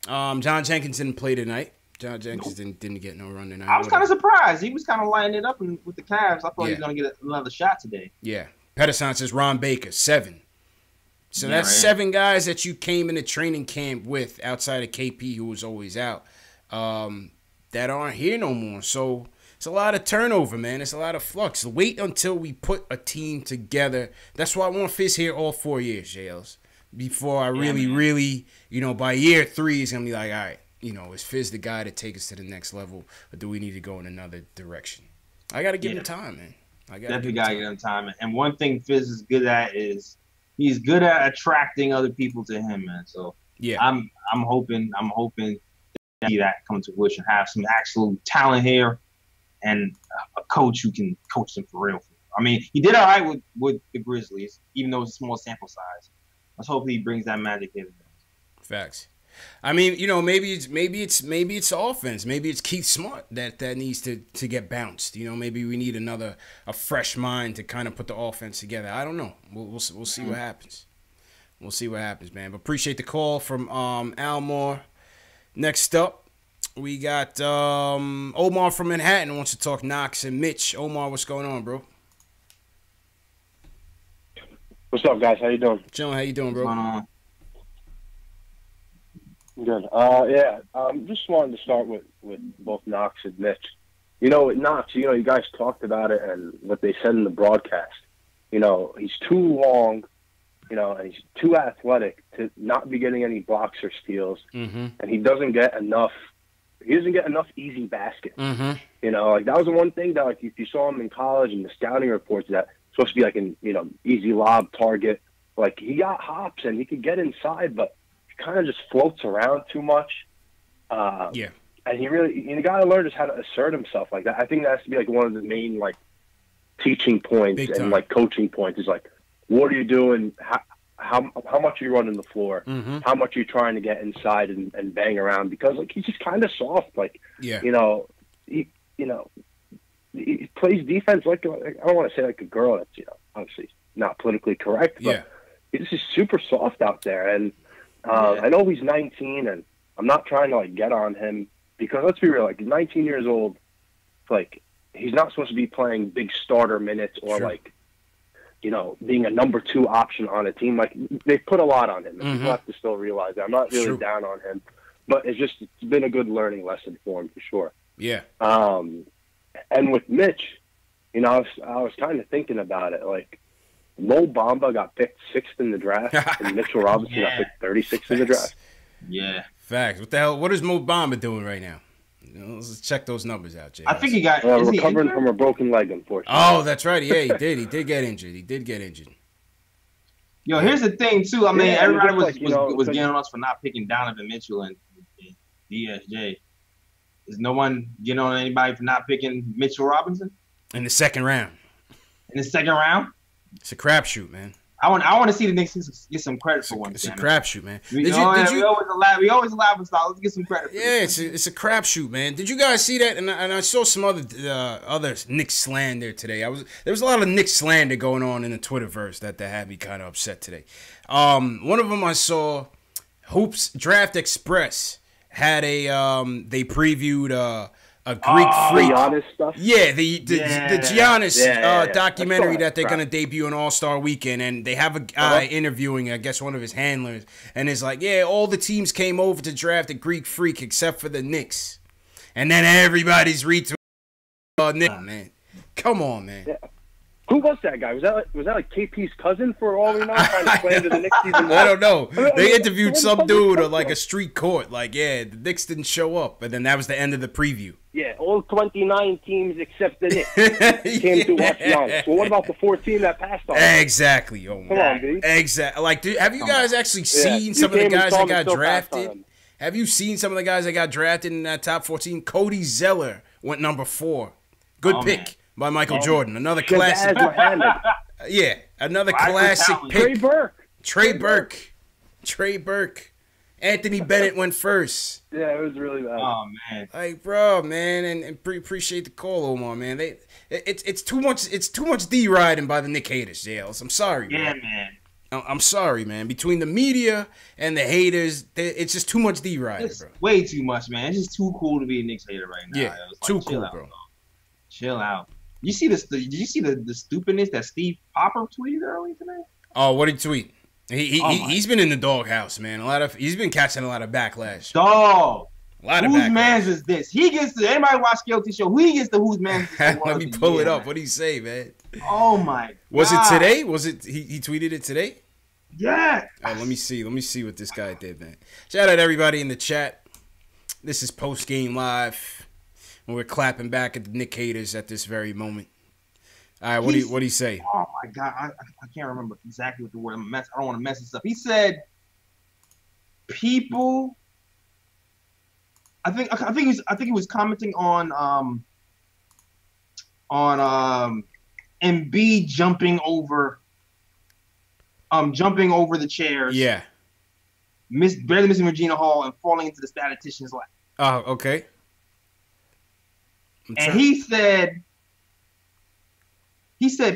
John Jenkins didn't play tonight. John Jenkins didn't get no run tonight. I was kind of surprised. He was kind of lining it up with the Cavs. I thought he was going to get another shot today. Yeah. Pedersen says Ron Baker, 7. So that's 7 guys that you came into training camp with outside of KP, who was always out, that aren't here no more. So it's a lot of turnover, man. It's a lot of flux. Wait until we put a team together. That's why I want Fizz here all 4 years, JLs. Before I really, by year 3, he's going to be like, all right, is Fizz the guy to take us to the next level, or do we need to go in another direction? I got to give him time, man. Definitely got to give him time. And one thing Fizz is good at is he's good at attracting other people to him, man. So yeah, I'm hoping to see that come to fruition, have some actual talent here, and a coach who can coach them for real. I mean, he did all right with the Grizzlies, even though it's a small sample size. Let's hope he brings that magic in. Facts. I mean, maybe it's offense. Maybe it's Keith Smart that needs to get bounced. Maybe we need a fresh mind to kind of put the offense together. I don't know. We'll see what happens. We'll see what happens, man. But appreciate the call from Almar. Next up, we got Omar from Manhattan wants to talk Knox and Mitch. Omar, what's going on, bro? What's up, guys? How you doing? Chilling. How you doing, bro? Good. Yeah. Just wanted to start with both Knox and Mitch. You know, with Knox, you guys talked about it and what they said in the broadcast. He's too long, and he's too athletic to not be getting any blocks or steals, and he doesn't get enough. He doesn't get enough easy baskets. That was the one thing that, like, if you saw him in college and the scouting reports, that supposed to be like an easy lob target. Like, he got hops and he could get inside, but he kind of just floats around too much. Yeah. And you got to learn just how to assert himself like that. I think that has to be like one of the main like teaching points and like coaching points is like, what are you doing? How much are you running the floor? How much are you trying to get inside and bang around? Because like he's just kind of soft. Like he plays defense like, I don't want to say like a girl. That's obviously not politically correct, but he's just super soft out there. And I know he's 19, and I'm not trying to like get on him. Because let's be real, like 19 years old, like he's not supposed to be playing big starter minutes or like, being a number 2 option on a team. Like they put a lot on him, and people have to still realize that. I'm not really down on him, but it's been a good learning lesson for him for sure. Yeah. And with Mitch, I was kind of thinking about it. Like Mo Bamba got picked 6th in the draft, and Mitchell Robinson got picked 36th in the draft. Yeah. Facts. What the hell? What is Mo Bamba doing right now? Let's check those numbers out, Jay. I think he got recovering from a broken leg, unfortunately. Oh, that's right. Yeah, he did. He did get injured. Yo, here's the thing too. I mean, everybody was getting on us for not picking Donovan Mitchell and DSJ. Is no one getting on anybody for not picking Mitchell Robinson in the second round? In the second round, it's a crapshoot, man. I want to see the Knicks get some credit for one. It's a crapshoot, man. We always allow us. Let's get some credit. It's a crapshoot, man. Did you guys see that? And I saw some other Knicks slander today. There was a lot of Knicks slander going on in the Twitterverse that had me kind of upset today. One of them I saw, Hoops Draft Express had they previewed a Greek freak. Giannis stuff? Yeah, the Giannis documentary that they're going to debut on All-Star Weekend, and they have a guy interviewing, I guess, one of his handlers, and it's like, all the teams came over to draft a Greek freak except for the Knicks. And then everybody's retweeting Knicks. Man. Come on, man. Yeah. Who was that guy? Was that like KP's cousin for all we know? Trying to play into the Knicks season? I don't know. They interviewed some dude on like a street court. Like, the Knicks didn't show up, and then that was the end of the preview. Yeah, all 29 teams except the Knicks came to watch Giannis. Well, what about the 14 that passed on? Exactly. Oh, come on, B. Exactly. Like, have you guys actually seen some of the guys that got drafted? Have you seen some of the guys that got drafted in that top 14? Cody Zeller went number 4. Good pick. Man. By Michael Jordan. Another classic. Another classic pick. Trey Burke. Anthony Bennett went first. Yeah, it was really bad. Oh, man. Like, bro, man, and appreciate the call, Omar, man. It's too much D-riding by the Knick haters, Jails. I'm sorry, man. Yeah, man. I'm sorry, man. Between the media and the haters, it's just too much D-riding, bro. Way too much, man. It's just too cool to be a Knicks hater right now. Yeah, too cool, bro. Chill out. You see this? Did you see the stupidness that Steve Popper tweeted earlier today? Oh, what did he tweet? He's been in the doghouse, man. He's been catching a lot of backlash. Dog. Whose man's is this? He gets to anybody watch Guilty Show. He gets to whose man's is this? Let me pull it up. What did he say, man? Oh my God. Was it today? Was it he tweeted it today? Yeah. Let me see what this guy did, man. Shout out to everybody in the chat. This is Postgame Live. And we're clapping back at the Knick haters at this very moment. All right, what do you say? Oh my God, I can't remember exactly what the word. I don't want to mess this up. He said, "People." I think he was commenting on Embiid jumping over the chairs. Yeah. Barely missing Regina Hall and falling into the statistician's lap. Oh, okay. And he said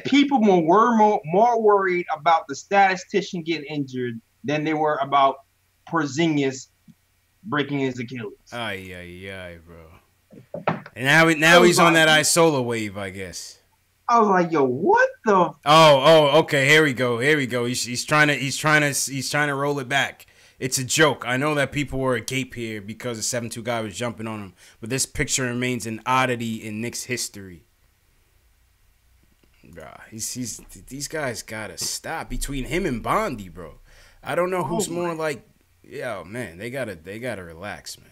people were more worried about the statistician getting injured than they were about Porzingis breaking his Achilles. Ay, bro. And now he's on that Isola wave, I guess. I was like, yo, what the? Oh, okay. Here we go. He's trying to roll it back. It's a joke. I know that people were agape here because the 7-2 guy was jumping on him, but this picture remains an oddity in Knicks history. Bro, these guys gotta stop. Between him and Bondi, bro, I don't know who's more like. Yo, man, they gotta relax, man.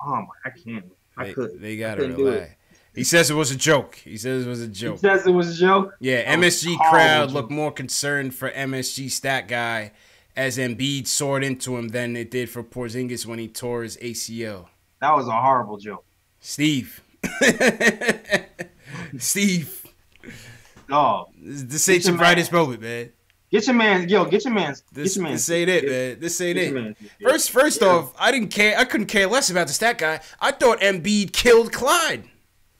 Oh my, I can't. They gotta relax. He says it was a joke. He says it was a joke. He says it was a joke. Yeah, MSG crowd looked more concerned for MSG stat guy as Embiid soared into him than it did for Porzingis when he tore his ACL. That was a horrible joke. Steve. Steve. Dog. This ain't your brightest moment, man. Get your man. This ain't it, man. This ain't it. First off, I didn't care. I couldn't care less about the stat guy. I thought Embiid killed Clyde.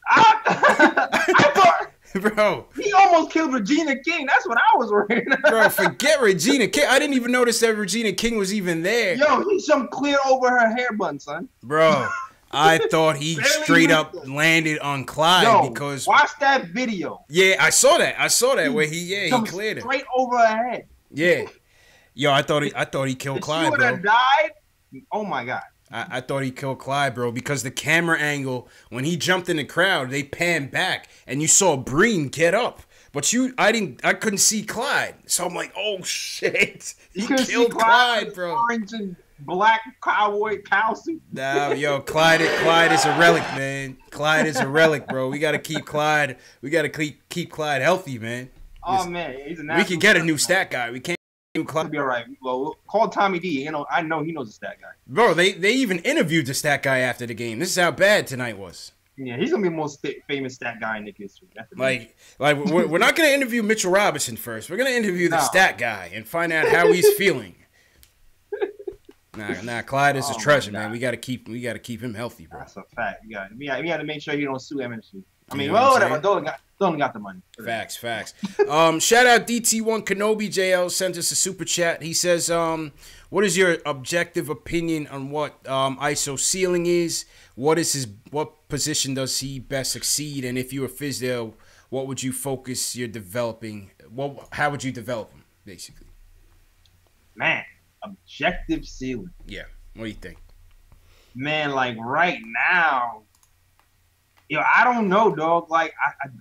I thought, bro, he almost killed Regina King. That's what I was worried about. Bro, forget Regina King. I didn't even notice that Regina King was even there. Yo, he jumped clear over her hair bun, son. Bro, I thought he straight up landed on Clyde because watch that video. Yeah, I saw that where he cleared it straight over her head. Yeah, yo, I thought he killed Clyde, she would have died. Oh my god. I thought he killed Clyde, bro, because the camera angle when he jumped in the crowd, they panned back and you saw Breen get up, but I couldn't see Clyde, so I'm like, oh shit, he killed Clyde, bro. Orange and black cowboy cow suit. Nah, yo, Clyde is a relic, man. Clyde is a relic, bro. We gotta keep Clyde. We gotta keep Clyde healthy, man. Oh man, he's we can get a new stat guy. We can't. Clyde be all right. Well, call Tommy D. You know, I know he knows the stat guy. Bro, they even interviewed the stat guy after the game. This is how bad tonight was. Yeah, he's gonna be the most famous stat guy in Knicks history. Like we're not gonna interview Mitchell Robinson first. We're gonna interview the stat guy and find out how he's feeling. Nah, Clyde is a treasure, man. We gotta keep him healthy, bro. That's a fact. We got to make sure you don't sue MSG. I mean, well, whatever. Don't got the money. Facts. Shout out DT1 Kenobi JL sent us a super chat. He says, what is your objective opinion on what ISO ceiling is? What position does he best succeed? And if you were Fizdale, what would you focus your developing? How would you develop him, basically? Man, objective ceiling. Yeah. What do you think? Man, like right now, I don't know, dog. Like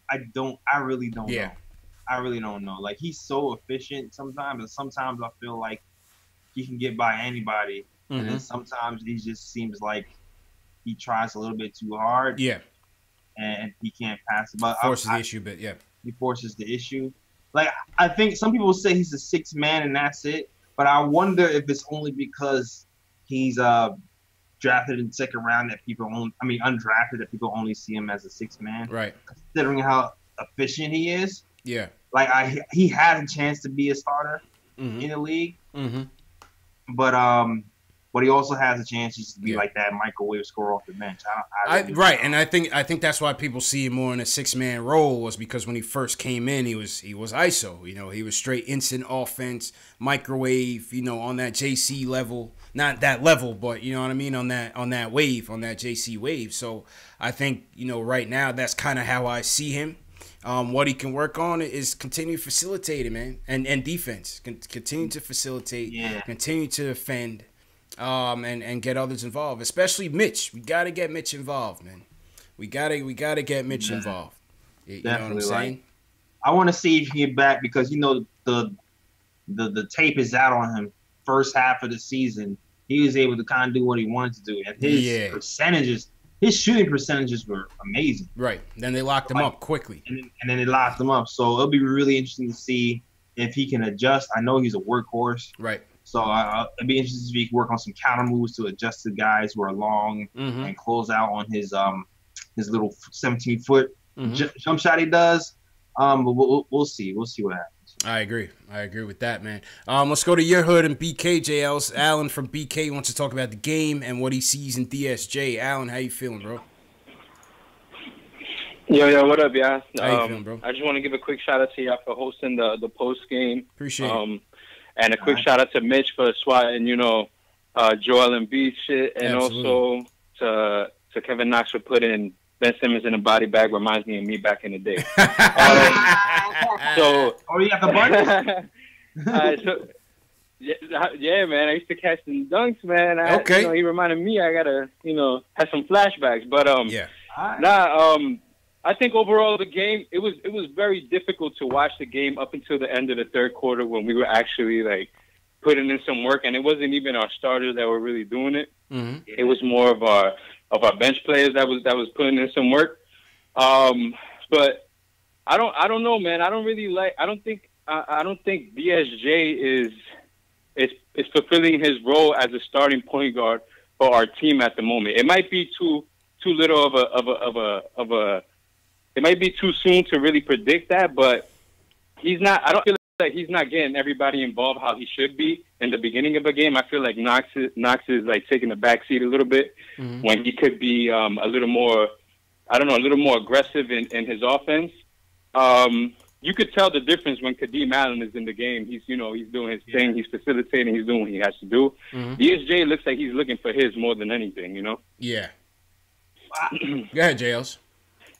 I really don't know. I really don't know. Like he's so efficient sometimes, and sometimes I feel like he can get by anybody, and then sometimes he just seems like he tries a little bit too hard. Yeah, and he can't pass it. But forces the issue, but he forces the issue. Like I think some people say he's a 6th man and that's it, but I wonder if it's only because he's drafted in the 2nd round that undrafted that people only see him as a 6th man. Right. Considering how efficient he is. Yeah. Like he has a chance to be a starter in the league. But he also has a chance just to be like that microwave scorer off the bench. Right, and I think that's why people see him more in a 6-man role was because when he first came in, he was ISO. He was straight instant offense, microwave. On that JC level, not that level, but you know what I mean, on that wave, on that JC wave. So I think right now that's kind of how I see him. What he can work on is continue facilitating, man, and defense. Continue to facilitate, continue to defend. And get others involved, especially Mitch. We gotta get Mitch involved, man. We gotta get Mitch involved. You know what I'm saying? I want to see if he can get back because the tape is out on him. First half of the season, he was able to kind of do what he wanted to do, and his shooting percentages were amazing. Right. Then they locked him up quickly, and then they locked him up. So it'll be really interesting to see if he can adjust. I know he's a workhorse. Right. So it'd be interesting if he can work on some counter moves to adjust to guys who are long and close out on his little 17-foot jump shot he does. But we'll see. We'll see what happens. I agree with that, man. Let's go to your hood and BK JLs. Alan from BK wants to talk about the game and what he sees in DSJ. Alan, how you feeling, bro? Yo, what up, y'all? How you feeling, bro? I just want to give a quick shout out to y'all for hosting the post game. Appreciate it. And a quick shout out to Mitch for swatting, Joel Embiid shit, and also to Kevin Knox for putting Ben Simmons in a body bag. Reminds me of me back in the day. You got the bunch? Yeah, man. I used to catch some dunks, man. Okay. He reminded me I gotta, have some flashbacks. But yeah. I think overall the game it was very difficult to watch the game up until the end of the third quarter when we were actually like putting in some work, and it wasn't even our starters that were really doing it. Mm-hmm. It was more of our bench players that was putting in some work. But I don't know, man. I don't think DSJ is fulfilling his role as a starting point guard for our team at the moment. It might be too little of a it might be too soon to really predict that, but he's not. I don't feel like he's not getting everybody involved how he should be in the beginning of a game. I feel like Knox is like taking the backseat a little bit when he could be a little more, a little more aggressive in his offense. You could tell the difference when Kadeem Allen is in the game. He's doing his thing. He's facilitating. He's doing what he has to do. DSJ looks like he's looking for his more than anything. Yeah. Go ahead, JLs.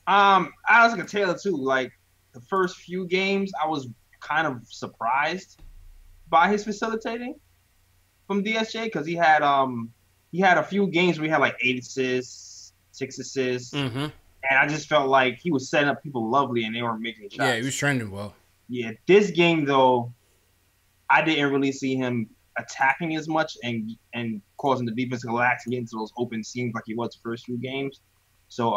I was like a Taylor too. Like the first few games, I was kind of surprised by his facilitating from DSJ because he had a few games where he had like 8 assists, 6 assists, and I just felt like he was setting up people lovely and they were making shots. Yeah, he was trending well. Yeah, this game though, I didn't really see him attacking as much and causing the defense to relax and get into those open seams like he was the first few games. So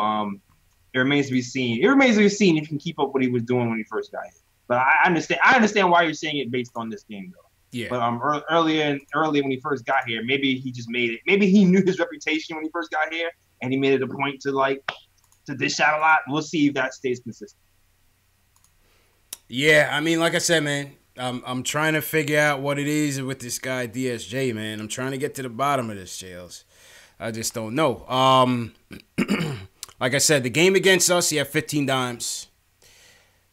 it remains to be seen. It remains to be seen if he can keep up what he was doing when he first got here. But I understand why you're saying it based on this game though. Yeah. But earlier when he first got here, maybe he just made it. Maybe he knew his reputation when he first got here, and he made it a point to dish out a lot. We'll see if that stays consistent. Yeah, I mean, like I said, man, I'm trying to figure out what it is with this guy DSJ, man. I'm trying to get to the bottom of this, Jails. I just don't know. Like I said, the game against us, he had 15 dimes.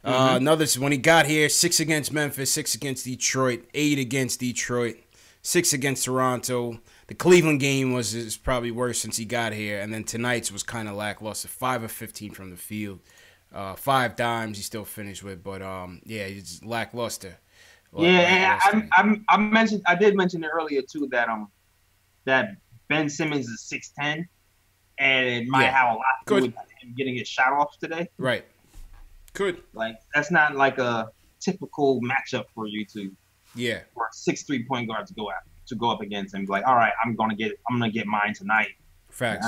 When he got here, 6 against Memphis, 6 against Detroit, 8 against Detroit, 6 against Toronto. The Cleveland game is probably worse since he got here, and then tonight's was kind of lackluster. 5 of 15 from the field, 5 dimes he still finished with, but yeah, it's lackluster. Yeah, I did mention it earlier too that Ben Simmons is 6'10", and it might have a lot to do with him getting his shot off today. Right. Could. Like that's not like a typical matchup for you to for a 6'3" point guard to go up against him. Like, all right, I'm gonna get mine tonight. Facts.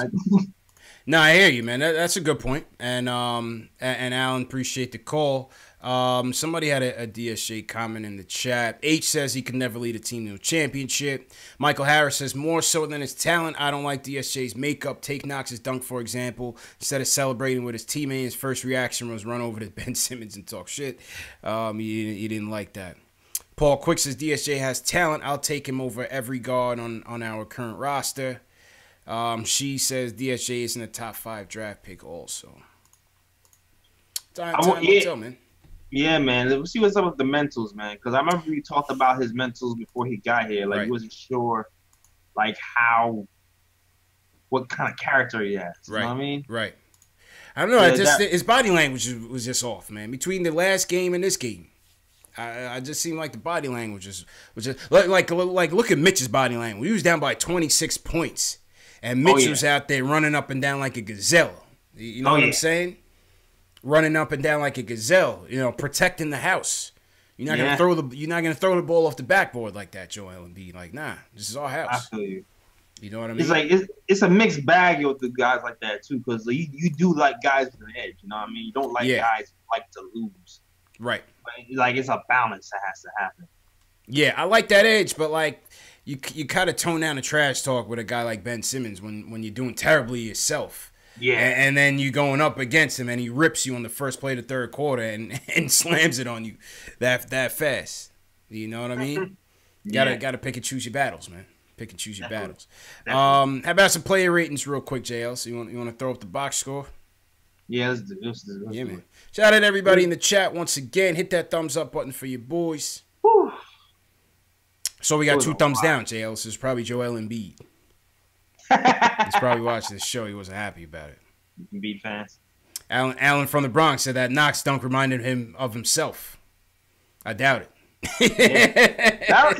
No, I hear you, man. That's a good point. And Alan, appreciate the call. Somebody had a DSJ comment in the chat. H says he could never lead a team to a championship. Michael Harris says more so than his talent. I don't like DSJ's makeup. Take Knox's dunk, for example. Instead of celebrating with his teammate, his first reaction was run over to Ben Simmons and talk shit. He didn't like that. Paul Quick says DSJ has talent. I'll take him over every guard on our current roster. She says DSJ isn't a top 5 draft pick also. Time will tell, man. Yeah, man. Let's see what's up with the mentals, man. Because I remember we talked about his mentals before he got here. Like, he wasn't sure, like, what kind of character he has. You know what I mean? Right. I don't know. His body language was just off, man. Between the last game and this game. I just seemed like the body language was just like look at Mitch's body language. He was down by 26 points. And Mitch was out there running up and down like a gazelle. You know what I'm saying? Running up and down like a gazelle. You know, protecting the house. You're not gonna throw the ball off the backboard like that, Joel, and be like, nah, this is our house. I feel you. You know what I mean? It's like it's a mixed bag with the guys like that too, because you do like guys with an edge. You know what I mean? You don't like guys who like to lose. Right. But like it's a balance that has to happen. Yeah, I like that edge, but like you kind of tone down the trash talk with a guy like Ben Simmons when you're doing terribly yourself. Yeah. And then you going up against him and he rips you on the first play of the third quarter and slams it on you that fast. You know what I mean? Gotta pick and choose your battles, man. Pick and choose your battles. How about some player ratings real quick, JL? So you want to throw up the box score? Yeah, let's do it. Man. Shout out to everybody in the chat once again. Hit that thumbs up button for your boys. Whew. So we got 2 thumbs down, JL. This is probably Joel Embiid. He's probably watching this show. He wasn't happy about it. Embiid fans. Alan from the Bronx said that Knox dunk reminded him of himself. I doubt it.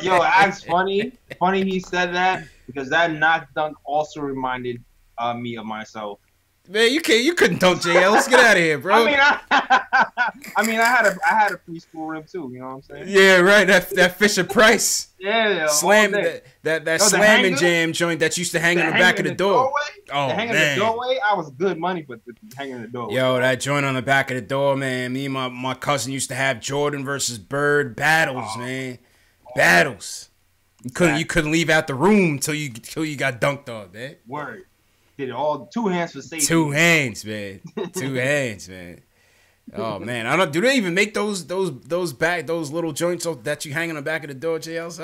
Yo, that's funny. Funny he said that because that knock dunk also reminded me of myself. Man, you couldn't dunk JL. Let's get out of here, bro. I had a preschool rim too. You know what I'm saying? Yeah, right. That Fisher Price. Yeah, slam that slam and jam joint that used to hang in the back of the door. Oh man, in the doorway, I was good money, but hanging in the doorway. Yo, that joint on the back of the door, man. Me and my cousin used to have Jordan versus Bird battles, man. Battles. You couldn't leave out the room till you got dunked on, man. Word. Did it all 2 hands for safety. 2 hands, man. 2 hands, man. Oh man, I don't. Do they even make those little joints that you hang on the back of the door, JL?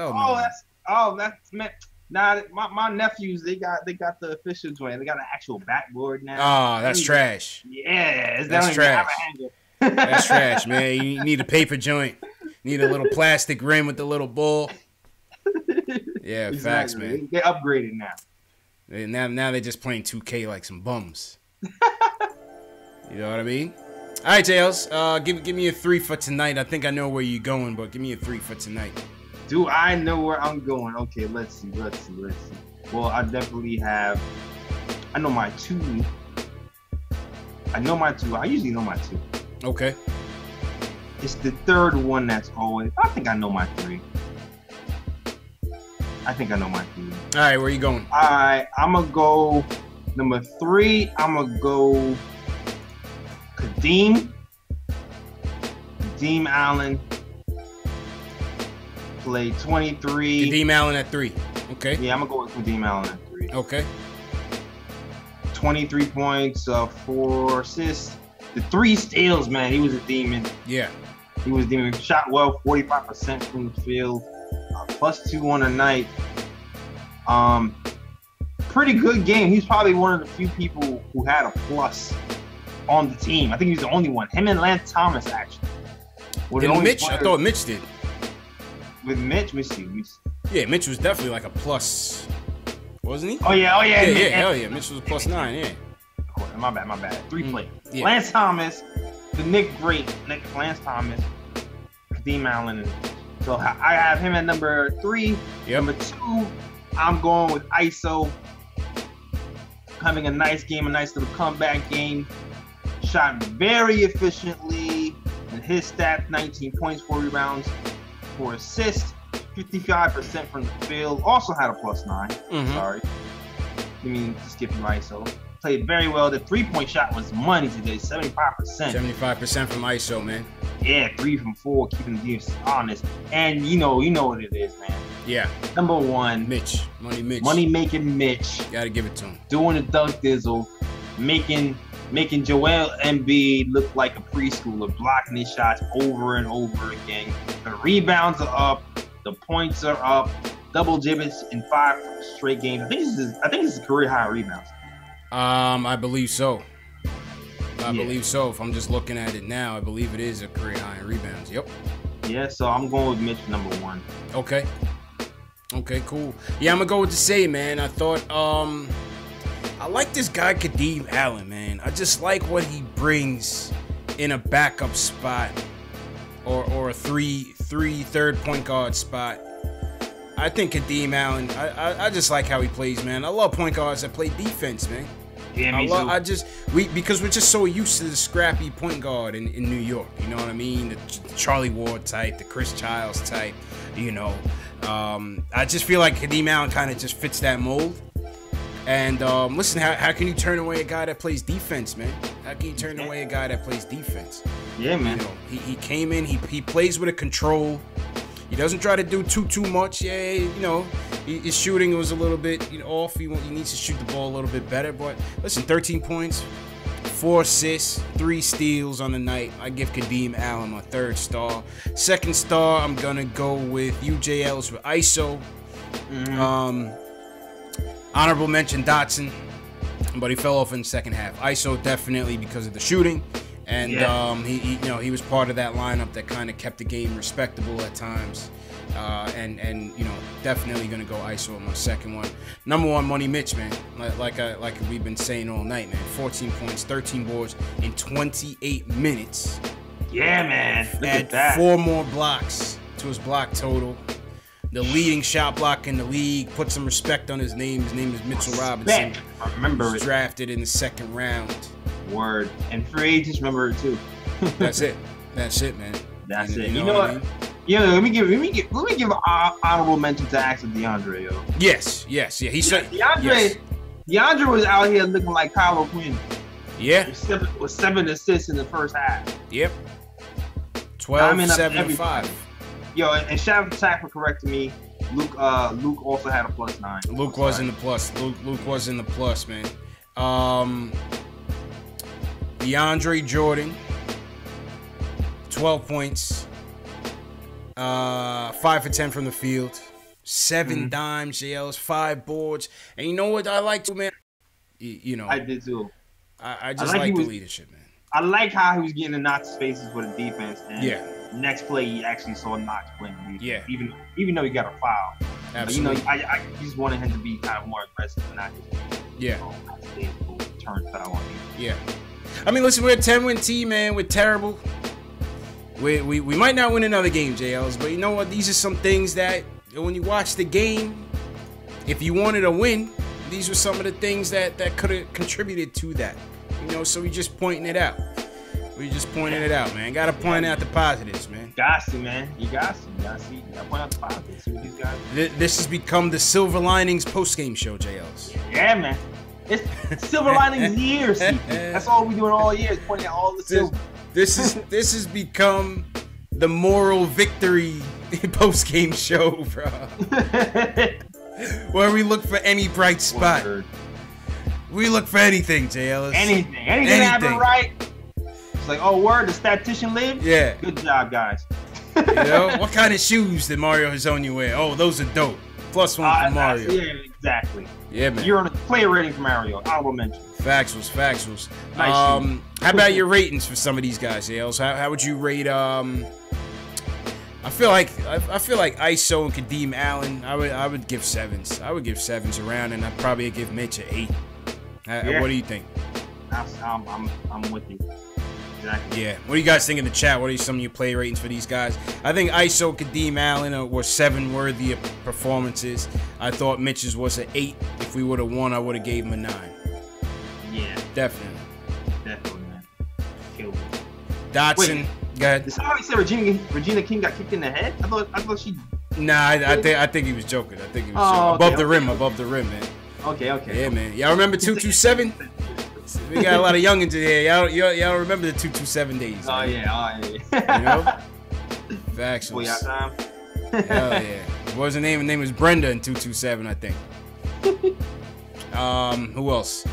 That's man. Nah, my nephews they got the official joint. They got an actual backboard now. Oh, that's trash. Yeah, that's trash. That's trash, man. You need a paper joint. You need a little plastic rim with the little ball. Yeah, exactly. Facts, man. They upgraded now. Now they're just playing 2K like some bums. You know what I mean? All right, Jails. Give me a 3 for tonight. I think I know where you're going, but give me a 3 for tonight. Do I know where I'm going? Okay, let's see. Well, I definitely have. I know my 2. I usually know my 2. Okay. It's the third one that's always. I think I know my 3. All right, where you going? All right, I'm going to go number 3. I'm going to go Kadeem Allen. Played 23. Kadeem Allen at 3. Okay. Yeah, I'm going to go with Kadeem Allen at 3. Okay. 23 points, 4 assists. The 3 steals, man. He was a demon. Yeah. He was a demon. Shot well, 45% from the field. +2 on the night. Pretty good game. He's probably one of the few people who had a plus on the team. I think he's the only one. Him and Lance Thomas, actually. Didn't Mitch? I thought Mitch did. With Mitch, we see. Yeah, Mitch was definitely like a plus, wasn't he? Oh yeah. Hell yeah. Mitch was a +9, yeah. My bad. 3 play. Yeah. Lance Thomas, the Lance Thomas, Kadeem Allen. So I have him at number 3. Yep. Number 2, I'm going with ISO. Having a nice game, a nice little comeback game. Shot very efficiently. And his stats, 19 points, 4 rebounds, 4 assists, 55% from the field. Also had a +9. Sorry. I mean, to skip you ISO. Played very well. The 3-point shot was money today, 75%. 75% from ISO, man. Yeah, 3 from 4, keeping the defense honest. And you know what it is, man. Yeah. Number 1, Mitch. Money making Mitch. Gotta give it to him. Doing the dunk dizzle, making Joel Embiid look like a preschooler, blocking his shots over and over again. The rebounds are up, the points are up, double digits in 5 straight games. I think this is a career high rebounds. I believe so. I believe so. If I'm just looking at it now, I believe it is a career high in rebounds. Yep. Yeah, so I'm going with Mitch number 1. Okay. Okay, cool. Yeah, I'm gonna go with the same, man. I thought I like this guy Kadeem Allen, man. I just like what he brings in a backup spot or a third point guard spot. I think Kadeem Allen, I just like how he plays, man. I love point guards that play defense, man. Yeah, me too. Because we're just so used to the scrappy point guard in New York. You know what I mean? The Charlie Ward type, the Chris Childs type. You know, I just feel like Kadeem Allen kind of just fits that mold. And listen, how can you turn away a guy that plays defense, man? How can you turn away a guy that plays defense? Yeah, man. You know, he came in, he plays with a control. He doesn't try to do too much. Yeah, you know, his shooting was a little bit off. He needs to shoot the ball a little bit better. But listen, 13 points, 4 assists, 3 steals on the night. I give Kadeem Allen my 3rd star. 2nd star, I'm gonna go with UJLs with ISO. Honorable mention Dotson, but he fell off in the second half. ISO definitely because of the shooting. And he was part of that lineup that kind of kept the game respectable at times, and definitely gonna go ISO on my 2nd one. Number 1, Money Mitch, man. Like we've been saying all night, man. 14 points, 13 boards in 28 minutes. Yeah, man. Look at that. 4 more blocks to to his block total. The leading shot block in the league. Put some respect on his name. His name is Mitchell Robinson. I remember it. Drafted in the 2nd round. Word. And free agents remember it too. That's it. That's it, man. That's it. You know what? I mean? Yeah, let me give honorable mention to Axel DeAndre, yo. Yes. Yeah. He said DeAndre was out here looking like Kylo Quinn. Yeah. With 7 assists in the first half. Yep. 12, 7, and 5. Yo, and shout out to Tack for correcting me. Luke also had a +9. Luke was in the plus. Luke was in the plus, man. DeAndre Jordan, 12 points. 5 for 10 from the field. 7 dimes, JLs, 5 boards. And you know what I like too, man? You know. I did too. I just like the leadership, man. I like how he was getting in Knox spaces for the defense. And next play, he actually saw Knox playing defense. Yeah. Even though he got a foul. Absolutely. But, I just wanted him to be kind of more aggressive and not just turnstile on him. Yeah. I mean, listen, we're a 10-win team, man. We're terrible. We might not win another game, JLs, but you know what? These are some things that when you watch the game, if you wanted a win, these were some of the things that could have contributed to that. You know, so we just pointing it out. We just pointing it out, man. Got to point out the positives, man. Got to, man. You got to. You got to point out the positives. See what these guys do. This has become the Silver Linings postgame show, JLs. Yeah, man. It's Silver Linings year, Steve. That's all we doing all year is pointing out all the silver. This has become the moral victory post-game show, bro. Where we look for any bright spot. Word. We look for anything, JL. Anything happen right. It's like, oh, word, the statistician lived? Yeah. Good job, guys. You know, what kind of shoes did Mario Hezonja wear? Oh, those are dope. +1 for Mario. Yeah, exactly. Yeah, man. You're on a player rating for Mario. Honorable mention. Factuals. Nice. How about your ratings for some of these guys, JLs? How would you rate I feel like ISO and Kadeem Allen. I would give 7s. I would give 7s around, and I'd probably give Mitch an 8. What do you think? I'm with you. Exactly. Yeah. What do you guys think in the chat? What are some of your play ratings for these guys? I think ISO, Kadeem Allen were 7 worthy performances. I thought Mitch's was an 8. If we would have won, I would have gave him a 9. Yeah. Definitely, man. Killed me. Dotson. Wait. Go ahead. Did somebody say Regina King got kicked in the head? I thought she. Nah, I think he was joking. I think he was joking. Above the rim, man. Okay. Yeah, man. Y'all remember 227? We got a lot of youngins in here. Y'all remember the 227 days? Oh yeah. You know? Factuals. Boy, y'all time. Hell yeah. What was her name? Her name was Brenda in 227, I think. Who else?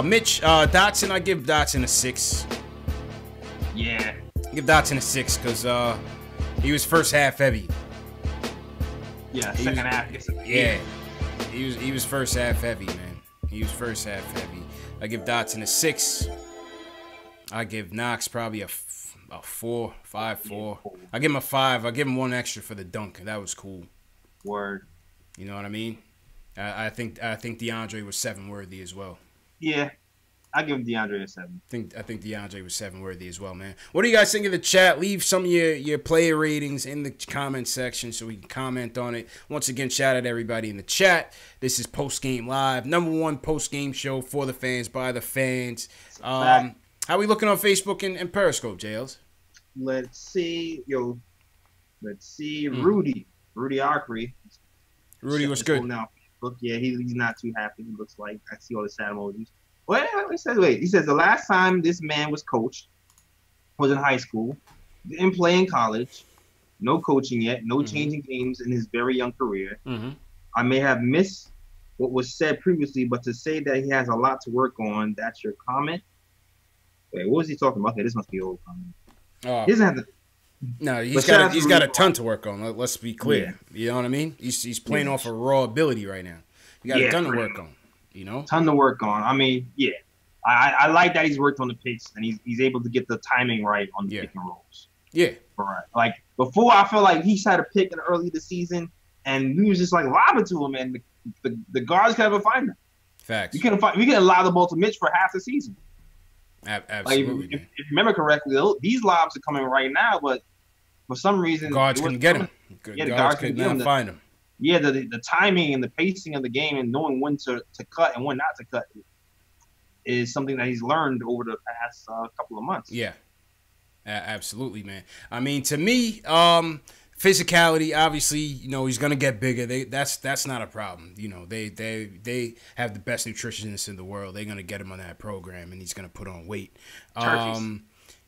Mitch Dotson. I give Dotson a 6. Yeah. Give Dotson a 6 because he was first half heavy. Yeah, second half. Yeah. He was first half heavy, man. He was first half heavy. I give Dotson a 6. I give Knox probably a 4, 5-4. I give him a 5. I give him 1 extra for the dunk. That was cool. Word. You know what I mean? I think DeAndre was 7 worthy as well. Yeah. I give DeAndre a 7. I think DeAndre was 7 worthy as well, man. What do you guys think of the chat? Leave some of your player ratings in the comment section so we can comment on it. Once again, shout out to everybody in the chat. This is Postgame Live, #1 postgame show for the fans, by the fans. How are we looking on Facebook and Periscope, JLs? Let's see. Rudy Arcree. Rudy was good. Now, yeah, he's not too happy. He looks like, I see all the sad emojis. Well, he says the last time this man was coached was in high school, didn't play in college, no coaching yet, no changing games in his very young career. I may have missed what was said previously, but to say that he has a lot to work on, that's your comment? Wait, what was he talking about? Okay, this must be old comment. He doesn't have to. No, he's got a ton to work on. Let's be clear. Yeah. You know what I mean? He's playing off of raw ability right now. You got a ton to work on. You know, ton to work on. I mean, yeah, I like that he's worked on the picks and he's able to get the timing right on the pick and rolls. Yeah, right. Like before, I feel like he had a pick in early the season and we was just like lobbing to him, and the guards could never find him. Facts. We couldn't allow the ball to Mitch for half the season. Absolutely. Like, if you remember correctly, these lobs are coming right now, but for some reason, guards couldn't get him. Yeah, the guards could not find him. Yeah, the timing and the pacing of the game and knowing when to cut and when not to cut is something that he's learned over the past couple of months. Yeah, absolutely, man. I mean, to me, physicality, obviously, he's gonna get bigger. That's not a problem. They have the best nutritionists in the world. They're gonna get him on that program, and he's gonna put on weight.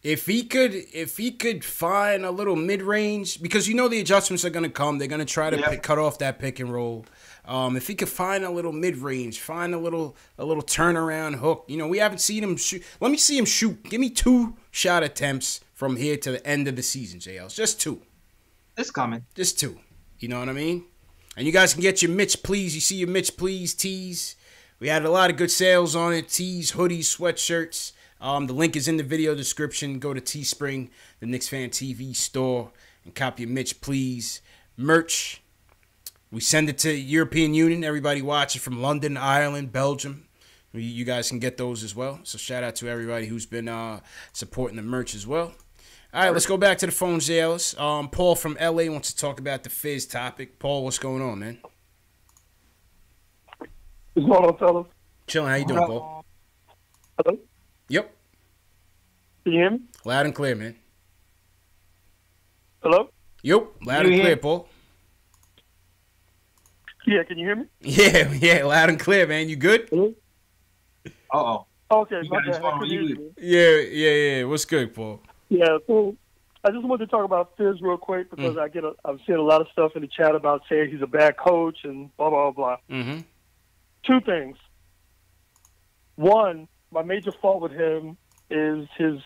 If he could find a little mid range, because the adjustments are gonna come. They're gonna try to cut off that pick and roll. If he could find a little mid range, find a little turnaround hook. We haven't seen him shoot. Let me see him shoot. Give me 2 shot attempts from here to the end of the season, JLs. Just 2. It's coming. Just 2. You know what I mean? And you guys can get your Mitch Please. You see your Mitch Please tees. We had a lot of good sales on it. Tees, hoodies, sweatshirts. The link is in the video description. Go to Teespring, the KnicksFanTV store, and copy your Mitch Please merch. We send it to European Union. Everybody watch it from London, Ireland, Belgium. You guys can get those as well. So shout out to everybody who's been supporting the merch as well. All right, let's go back to the phones, Ellis. Paul from LA wants to talk about the Fizz topic. Paul, what's going on, man? What's going on, fellas? Chilling. How you doing, Paul? Hello? Yep. Can you hear me? Loud and clear, man. Hello? Yep. Loud and clear, Paul. Yeah, can you hear me? Yeah, loud and clear, man. You good? Hello? Uh-oh. Okay, my bad. Yeah. What's good, Paul? Yeah, so I just wanted to talk about Fizz real quick because I'm seeing a lot of stuff in the chat about saying he's a bad coach and blah, blah, blah. Mm-hmm. 2 things. One, my major fault with him is his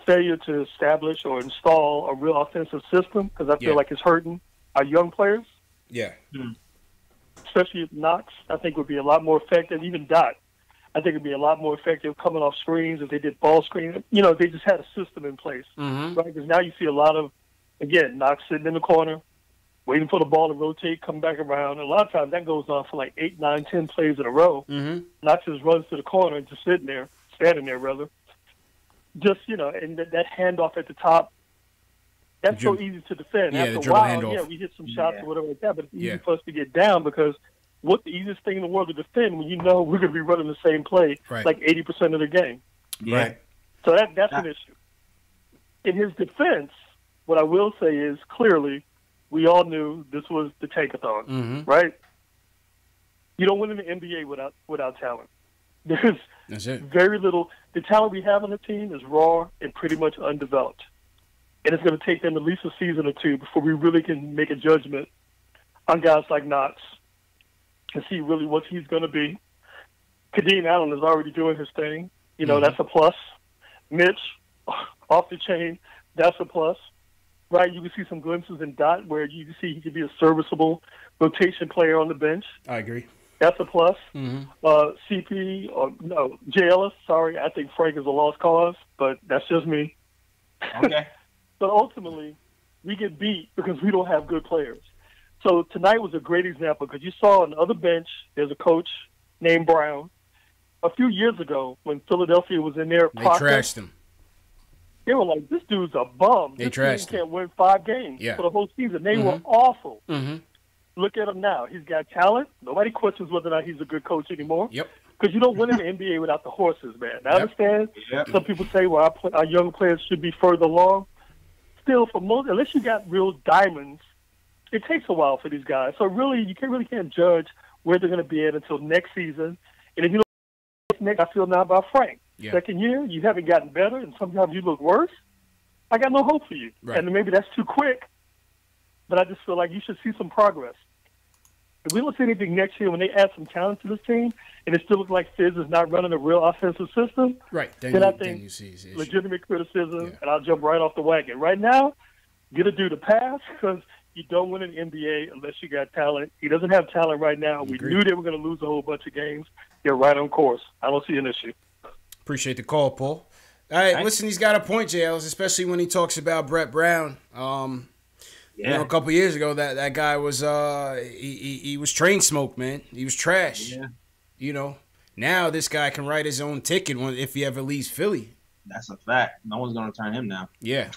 failure to establish or install a real offensive system because I feel like it's hurting our young players. Yeah. Especially Knox, I think would be a lot more effective. Even Dot, I think it'd be a lot more effective coming off screens if they did ball screen. If they just had a system in place, right? Because now you see a lot of, again, Knox sitting in the corner, waiting for the ball to rotate, come back around. And a lot of times that goes on for like 8, 9, 10 plays in a row. Knox just runs to the corner and just standing there, rather. Just, and that handoff at the top, that's so easy to defend. Yeah, after a while, we hit some shots or whatever like that, but it's easy for us to get down because what's the easiest thing in the world to defend when we're going to be running the same play like 80% of the game? Right. So that's an issue. In his defense, what I will say is clearly we all knew this was the tankathon, right? You don't win in the NBA without talent. There's very little. The talent we have on the team is raw and pretty much undeveloped. And it's going to take them at least a season or 2 before we really can make a judgment on guys like Knox and see really what he's going to be. Kadeem Allen is already doing his thing. That's a plus. Mitch, off the chain, that's a plus. Right? You can see some glimpses in Dot where you can see he could be a serviceable rotation player on the bench. I agree. That's a plus. J. Ellis, sorry, I think Frank is a lost cause, but that's just me. Okay. But ultimately, we get beat because we don't have good players. So tonight was a great example because you saw on the other bench, there's a coach named Brown. A few years ago, when Philadelphia was in their pocket, they trashed him. They were like, this dude's a bum. They this trashed team can't win 5 games for the whole season. They were awful. Look at him now. He's got talent. Nobody questions whether or not he's a good coach anymore. Yep. Because you don't win in the NBA without the horses, man. I understand some people say, well, our young players should be further along. Still, for most, unless you got real diamonds, it takes a while for these guys. So really, you can't judge where they're going to be at until next season. And if you look next, I feel now about Frank. Second year, you haven't gotten better, and sometimes you look worse. I got no hope for you. Right. And maybe that's too quick, but I just feel like you should see some progress. If we don't see anything next year when they add some talent to this team, and it still looks like Fizz is not running a real offensive system, then I think you see legitimate criticism, and I'll jump right off the wagon. Right now, get a dude a pass because you don't win an NBA unless you got talent. He doesn't have talent right now. We knew they were going to lose a whole bunch of games. They're right on course. I don't see an issue. Appreciate the call, Paul. All right, listen, he's got a point, JLs, especially when he talks about Brett Brown. A couple years ago, that guy was he was train smoke, man. He was trash. Yeah. Now this guy can write his own ticket if he ever leaves Philly. That's a fact. No one's gonna turn him down. Yeah.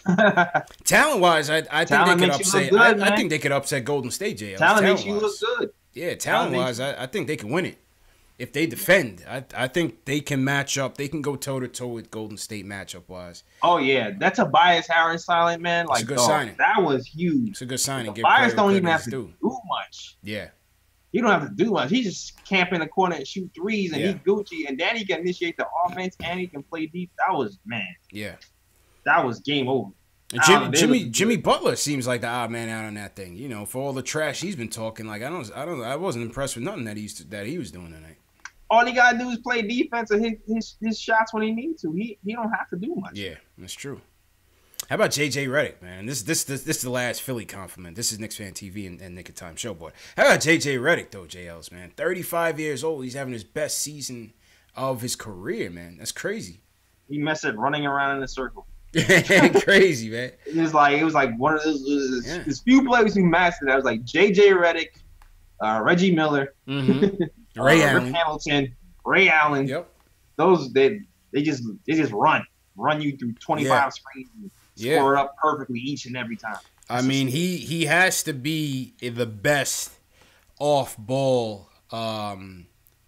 Talent-wise, I think they could upset. I think they could upset Golden State. JL. Talent makes you look good. Yeah, talent-wise, I think they can win it if they defend. I think they can match up. They can go toe-to-toe with Golden State matchup-wise. Oh yeah, that's a Tobias Harris signing, man. Like, it's a good signing. That was huge. It's a good signing. Tobias don't even have to do much. Yeah. You don't have to do much. He just camp in the corner and shoot threes, and he's Gucci. And then he can initiate the offense, and he can play deep. That was, man. Yeah. That was game over. And Jimmy Butler seems like the odd man out on that thing. You know, for all the trash he's been talking, like I wasn't impressed with nothing that he was doing tonight. All he gotta do is play defense and hit his shots when he needs to. He don't have to do much. Yeah, that's true. How about JJ Redick, man? This is the last Philly compliment. This is KnicksFanTV and Nick of Time show, boy. How about JJ Redick though, JLs, man? 35 years old. He's having his best season of his career, man. That's crazy. He messed up running around in a circle. Crazy, man. It was like one of those there's few players who mastered that. It was like JJ Redick, Reggie Miller, Ray Allen, Rick Hamilton, Ray Allen. Yep. Those they just run you through 25 screens. Score up perfectly each and every time. I mean, he has to be the best off-ball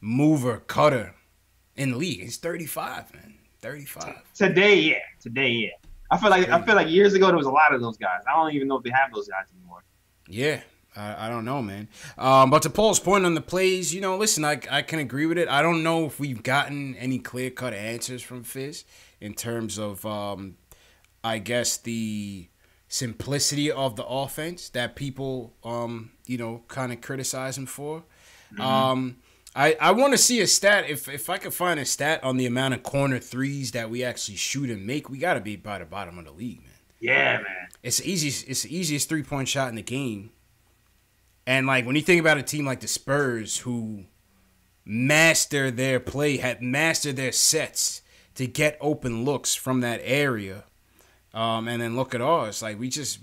mover cutter in the league. He's 35, man. 35. Today, yeah. I feel like years ago there was a lot of those guys. I don't even know if they have those guys anymore. Yeah. I don't know, man. But to Paul's point on the plays, you know, listen, I can agree with it. I don't know if we've gotten any clear-cut answers from Fizz in terms of I guess the simplicity of the offense that people, you know, kind of criticize him for. I want to see a stat. If I could find a stat on the amount of corner threes that we actually shoot and make, we got to be by the bottom of the league, man. Yeah, man. It's the easiest three-point shot in the game. And, like, when you think about a team like the Spurs who master their play, have mastered their sets to get open looks from that area, and then look at ours. Like we just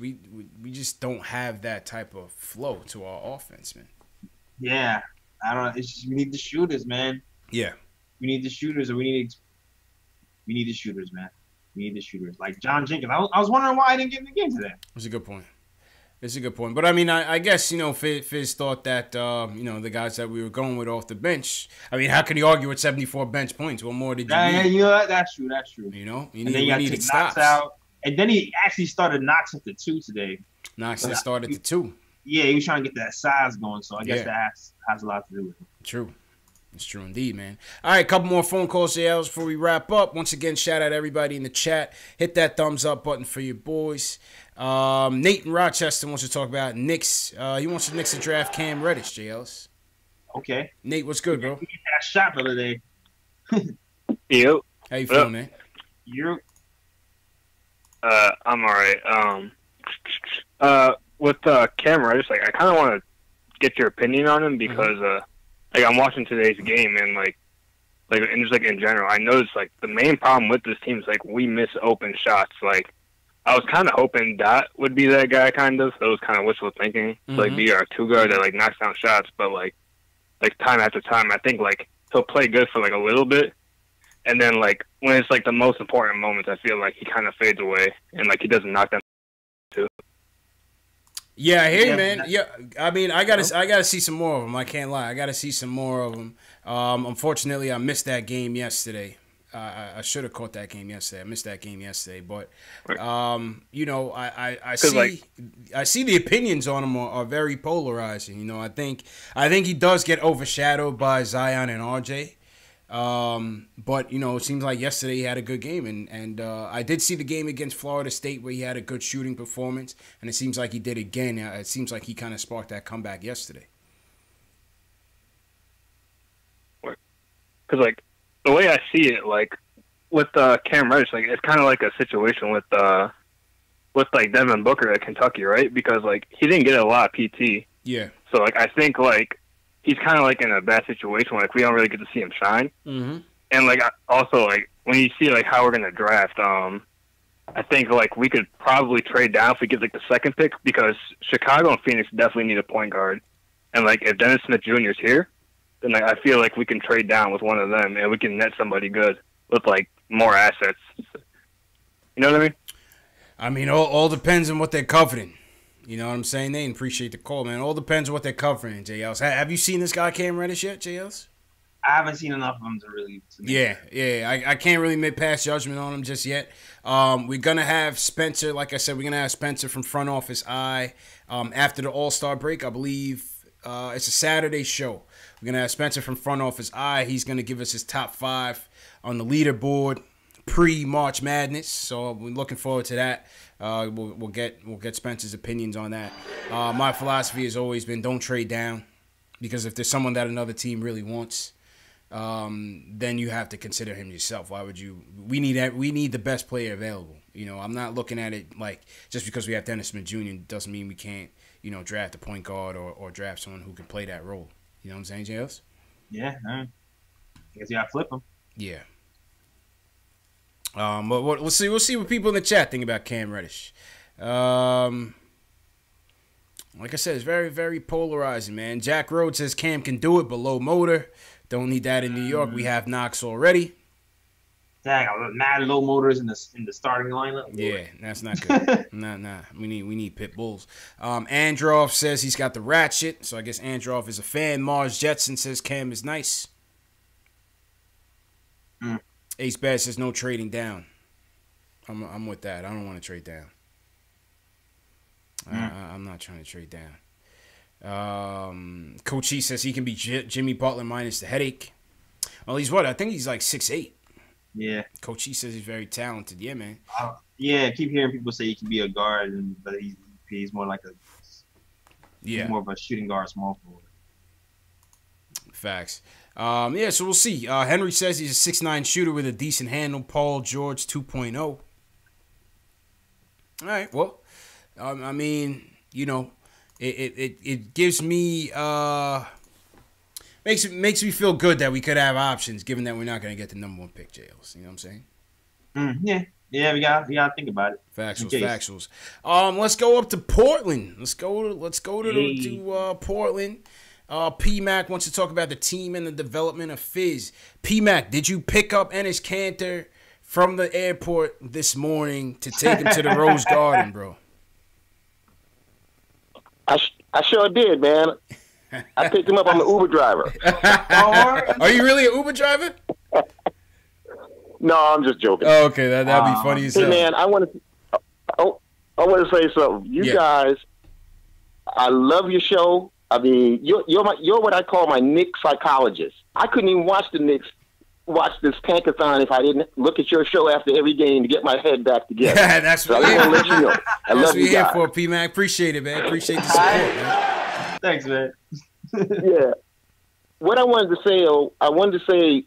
don't have that type of flow to our offense, man. Yeah, I don't know. It's just we need the shooters, man. Yeah, we need the shooters, and we need the shooters, man. We need the shooters. Like John Jenkins, I was wondering why I didn't get in the game today. That's a good point. It's a good point. But, I mean, I guess, you know, Fizz thought that, you know, the guys that we were going with off the bench, I mean, how can you argue with 74 bench points? What more did you need? Yeah, you know, that's true. You know? We needed stops. Out. And then he actually started Knox at the 2 today. Knox started at the 2. Yeah, he was trying to get that size going, so I guess that has a lot to do with it. True. It's true indeed, man. All right, a couple more phone calls, JLs, before we wrap up. Once again, shout out everybody in the chat. Hit that thumbs up button for your boys. Nate in Rochester wants to talk about Knicks. He wants the Knicks to draft Cam Reddish, JLs. Okay. Nate, what's good, bro? He got that shot the other day. Yo. How you feeling, man? I'm all right. With Cam Reddish, like, I kind of want to get your opinion on him because, like, I'm watching today's game and, and just, like, in general, I noticed, like, the main problem with this team is, like, we miss open shots. Like, I was kind of hoping Dot would be that guy, kind of. That was kind of wishful thinking. Like, be our two guard that, like, knocks down shots. But, like, time after time, I think, like, he'll play good for, like, a little bit. And then, like, when it's, like, the most important moments, I feel like he kind of fades away. And, like, he doesn't knock them too. Yeah, I hear you, man. Yeah, I mean, I gotta see some more of them. I can't lie. I gotta see some more of them. Unfortunately, I missed that game yesterday. I should have caught that game yesterday. I missed that game yesterday, but you know, I see the opinions on him are very polarizing. You know, I think he does get overshadowed by Zion and RJ. But you know, it seems like yesterday he had a good game, and I did see the game against Florida State where he had a good shooting performance, and it seems like he did again. It seems like he kind of sparked that comeback yesterday. Because like the way I see it, like with Cam Reddish, like it's kind of like a situation with like Devin Booker at Kentucky, right? Because like he didn't get a lot of PT. Yeah. So like I think like he's kind of like in a bad situation. Like we don't really get to see him shine. And like also like when you see like how we're gonna draft, I think like we could probably trade down if we get like the second pick because Chicago and Phoenix definitely need a point guard. And like if Dennis Smith Jr. is here, then like, I feel like we can trade down with one of them and we can net somebody good with like more assets. You know what I mean? I mean, all depends on what they're covering. You know what I'm saying? They appreciate the call, man. All depends on what they're covering, JLs. Have you seen this guy, Cam Reddish, yet, JLs? I haven't seen enough of him to really. I can't really make pass judgment on him just yet. We're gonna have Spencer, like I said, we're gonna have Spencer from Front Office Eye after the All-Star break. I believe it's a Saturday show. We're gonna have Spencer from Front Office Eye. He's gonna give us his top 5 on the leaderboard pre-March Madness. So we're looking forward to that. We'll get Spencer's opinions on that. My philosophy has always been don't trade down, because if there's someone that another team really wants, then you have to consider him yourself. Why would you? We need the best player available. You know, I'm not looking at it like just because we have Dennis Smith Jr. doesn't mean we can't, you know, draft a point guard or draft someone who can play that role. You know what I'm saying, JS? Yeah, I guess you gotta flip him. Yeah. But we'll see what people in the chat think about Cam Reddish. Like I said, it's very, very polarizing, man. Jack Rhodes says Cam can do it, but low motor. Don't need that in New York. We have Knox already. Dang, mad low motors in the starting lineup. Yeah, that's not good. nah. We need pit bulls. Androff says he's got the ratchet, so I guess Androff is a fan. Mars Jetson says Cam is nice. Ace Bad says no trading down. I'm with that. I don't want to trade down. I'm not trying to trade down. Coach E says he can be Jimmy Butler minus the headache. Well, he's what? I think he's like 6'8". Yeah. Coach E says he's very talented. Yeah, man. Yeah, I keep hearing people say he can be a guard, but he's more like he's more of a shooting guard, small forward. Facts. Yeah, so we'll see. Henry says he's a 6'9" shooter with a decent handle. Paul George 2.0. All right, well, I mean, you know, it gives me makes me feel good that we could have options, given that we're not going to get the number 1 pick, JLs. You know what I'm saying? Yeah, we gotta think about it. Factuals. Let's go up to Portland. Let's go to Portland. P-Mac wants to talk about the team and the development of Fizz. P-Mac, did you pick up Enes Kanter from the airport this morning to take him to the Rose Garden, bro? I sure did, man. I picked him up. I'm an Uber driver. Are you really an Uber driver? No, I'm just joking. Oh, okay, that'd be funny as hell. Hey, man, I want to say something. You guys, I love your show. I mean, you're what I call my Knicks psychologist. I couldn't even watch the Knicks, watch this tankathon if I didn't look at your show after every game to get my head back together. That's what I want to let you know. I love you here guys. for, P-Mac. Appreciate it, man. Appreciate the support, man. Thanks, man. Yeah. What I wanted to say,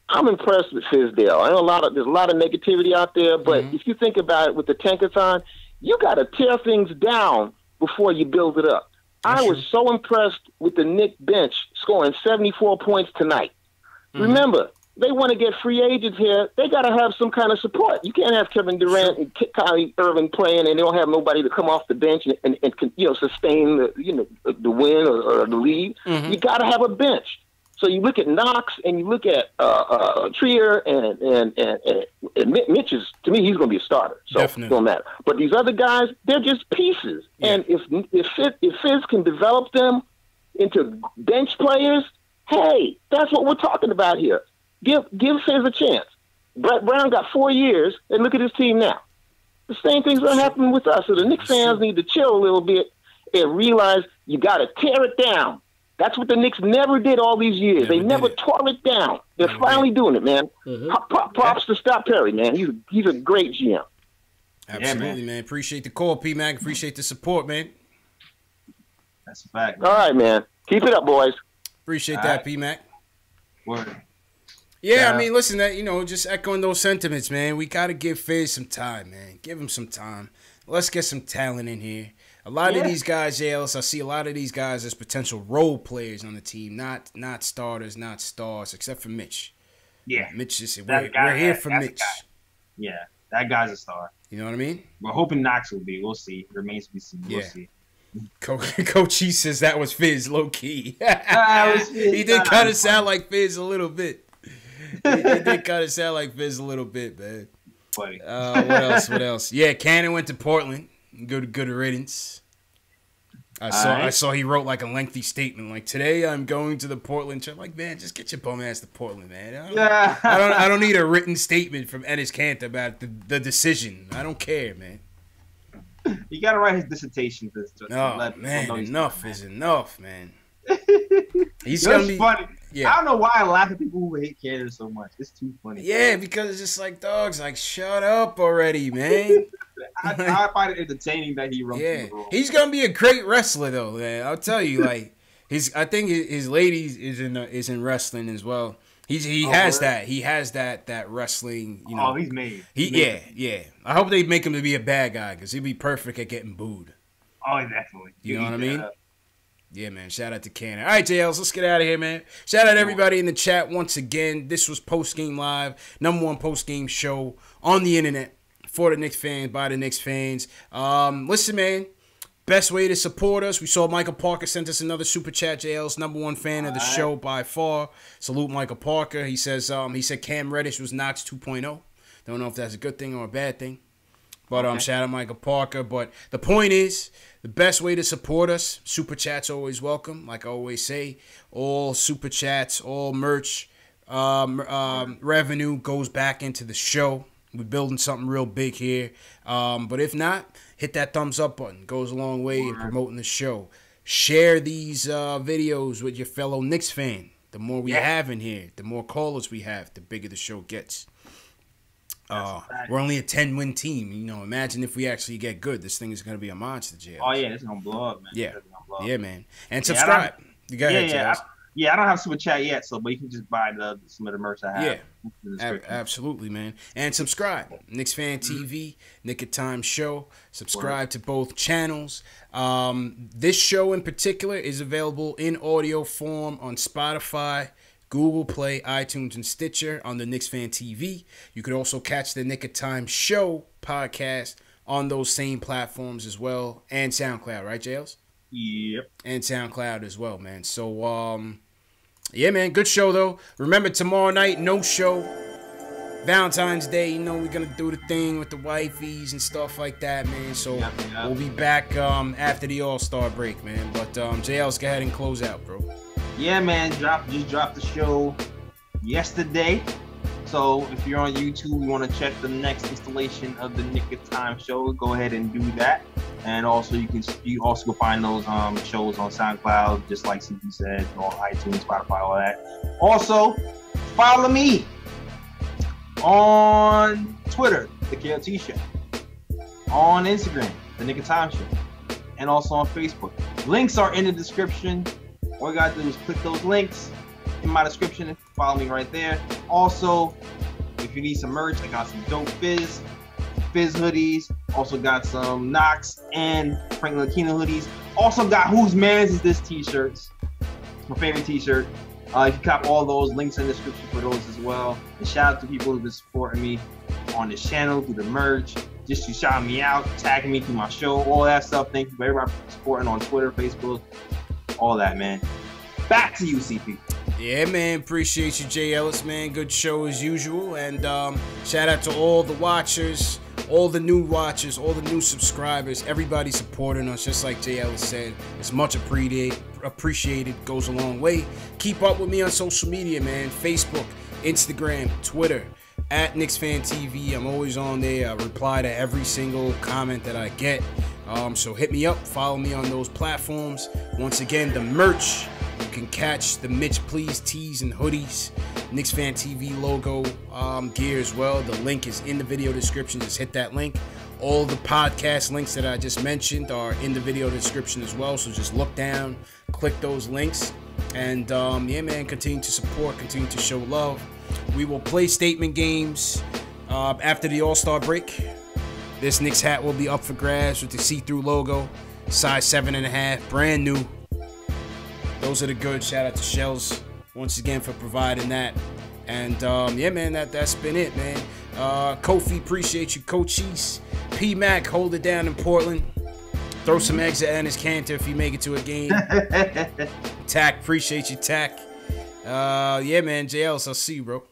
I'm impressed with Fizdale. I know there's a lot of negativity out there, but if you think about it with the tankathon, you got to tear things down before you build it up. I was so impressed with the Knicks bench scoring 74 points tonight. Remember, they want to get free agents here. They got to have some kind of support. You can't have Kevin Durant and Kyrie Irving playing, and they don't have nobody to come off the bench and sustain the win or the lead. You got to have a bench. So you look at Knox and you look at Trier and Mitch is, to me, he's going to be a starter. So it don't matter. But these other guys, they're just pieces. Yeah. And if Fizz can develop them into bench players, hey, that's what we're talking about here. Give Fizz a chance. Brett Brown got 4 years, and look at his team now. The same thing's going to happen with us. So the Knicks fans need to chill a little bit and realize you got to tear it down. That's what the Knicks never did all these years. They never tore it down. They're finally doing it, man. Props to Scott Perry, man. He's a great GM. Absolutely, man. Appreciate the call, P-Mac. Appreciate the support, man. That's a fact, man. All right, man. Keep it up, boys. Appreciate that, P-Mac. Word. Yeah, I mean, listen, just echoing those sentiments, man. We got to give Fizz some time, man. Give him some time. Let's get some talent in here. A lot of these guys, JLS, I see a lot of these guys as potential role players on the team, not starters, not stars, except for Mitch. Yeah. Mitch just we're here for Mitch. Yeah, that guy's a star. You know what I mean? We're hoping Knox will be. We'll see. Remains to be seen. We'll see. Coach E says that was Fizz, low key. He did kind of sound like Fizz a little bit. He did kind of sound like Fizz a little bit, man. funny. What else? Yeah, Cannon went to Portland. Good riddance. I saw he wrote like a lengthy statement like, today I'm going to the Portland show. Like, man, just get your bum ass to Portland, man. I don't need a written statement from Enes Kanter about the decision. I don't care, man. You gotta write his dissertation. Man, enough is enough, man. He's gonna be funny. Yeah. I don't know why I laugh at people who hate Canada so much. It's too funny. Yeah, because it's just like, dogs, like, shut up already, man. I find it entertaining that he runs. Yeah, he's gonna be a great wrestler, though, man. I'll tell you, like, I think his lady is in wrestling as well. He has that wrestling. You know. Oh, he's made. Yeah. I hope they make him to be a bad guy because he'd be perfect at getting booed. Oh, definitely. You know what I mean? Yeah, man. Shout out to Cannon. All right, JLs, let's get out of here, man. Shout out to everybody in the chat once again. This was Postgame Live, #1 postgame show on the internet for the Knicks fans, by the Knicks fans. Listen, man. Best way to support us. We saw Michael Parker sent us another super chat. JL's #1 fan of the show by far. Salute Michael Parker. He says he said Cam Reddish was Knox 2.0. Don't know if that's a good thing or a bad thing. But shout out Michael Parker. But the point is, the best way to support us, super chats always welcome. Like I always say, all super chats, all merch revenue goes back into the show. We're building something real big here. But if not, hit that thumbs up button. Goes a long way in promoting the show. Share these videos with your fellow Knicks fan. The more we have in here, the more callers we have, the bigger the show gets. We're only a 10-win team. You know, imagine if we actually get good. This thing is going to be a monster, JL. Oh, yeah, it's going to blow up, man. Yeah, man. And subscribe. You got I don't have super chat yet, but you can just buy some of the merch I have. Yeah, absolutely, man. And subscribe. KnicksFanTV, Nick of Time Show. Subscribe to both channels. This show in particular is available in audio form on Spotify, Google Play, iTunes, and Stitcher on the KnicksFanTV. You could also catch the Nick of Time Show podcast on those same platforms as well, and SoundCloud, right, Jails? Yep. And SoundCloud as well, man. So, yeah, man, good show, though. Remember, tomorrow night, no show. Valentine's Day, you know, we're going to do the thing with the wifeys and stuff like that, man. So, we'll be back after the All-Star break, man. But, JL's, go ahead and close out, bro. Yeah, man, just dropped the show yesterday. So if you're on YouTube, you want to check the next installation of the Nick of Time show, go ahead and do that. And also you also go find those shows on SoundCloud, just like CP said, on iTunes, Spotify, all that. Also, follow me on Twitter, the KLT Show, on Instagram, the Nick of Time Show, and also on Facebook. Links are in the description. All you gotta do is click those links in my description and follow me right there. Also, if you need some merch, I got some dope Fizz hoodies. Also got some Knox and Franklin Aquino hoodies. Also got Whose Mans Is This t-shirts. It's my favorite t-shirt. If you cop all those, links in the description for those as well. And shout out to people who've been supporting me on this channel through the merch. Just to shout me out, tagging me through my show, all that stuff. Thank you for everybody supporting on Twitter, Facebook, all that, man. Back to you, CP. Yeah, man. Appreciate you, Jay Ellis, man. Good show as usual. And shout out to all the watchers, all the new watchers, all the new subscribers, everybody supporting us. Just like Jay Ellis said, it's much appreciated. Goes a long way. Keep up with me on social media, man. Facebook, Instagram, Twitter, at KnicksFanTV. I'm always on there. I reply to every single comment that I get. So hit me up. Follow me on those platforms. Once again, the merch. You can catch the Mitch Please tees and hoodies, KnicksFanTV logo gear as well. The link is in the video description. Just hit that link. All the podcast links that I just mentioned are in the video description as well. So just look down, click those links, and yeah, man, continue to support, continue to show love. We will play statement games after the All-Star break. This Knicks hat will be up for grabs with the see-through logo, size 7.5, brand new. Those are the goods. Shout out to Shells once again for providing that. And yeah, man, that's been it, man. Kofi, appreciate you. Coaches, P-Mac, hold it down in Portland. Throw some eggs at Enes Kanter if you make it to a game. Tack, appreciate you, Tack. Yeah, man, JLs, I'll see you, bro.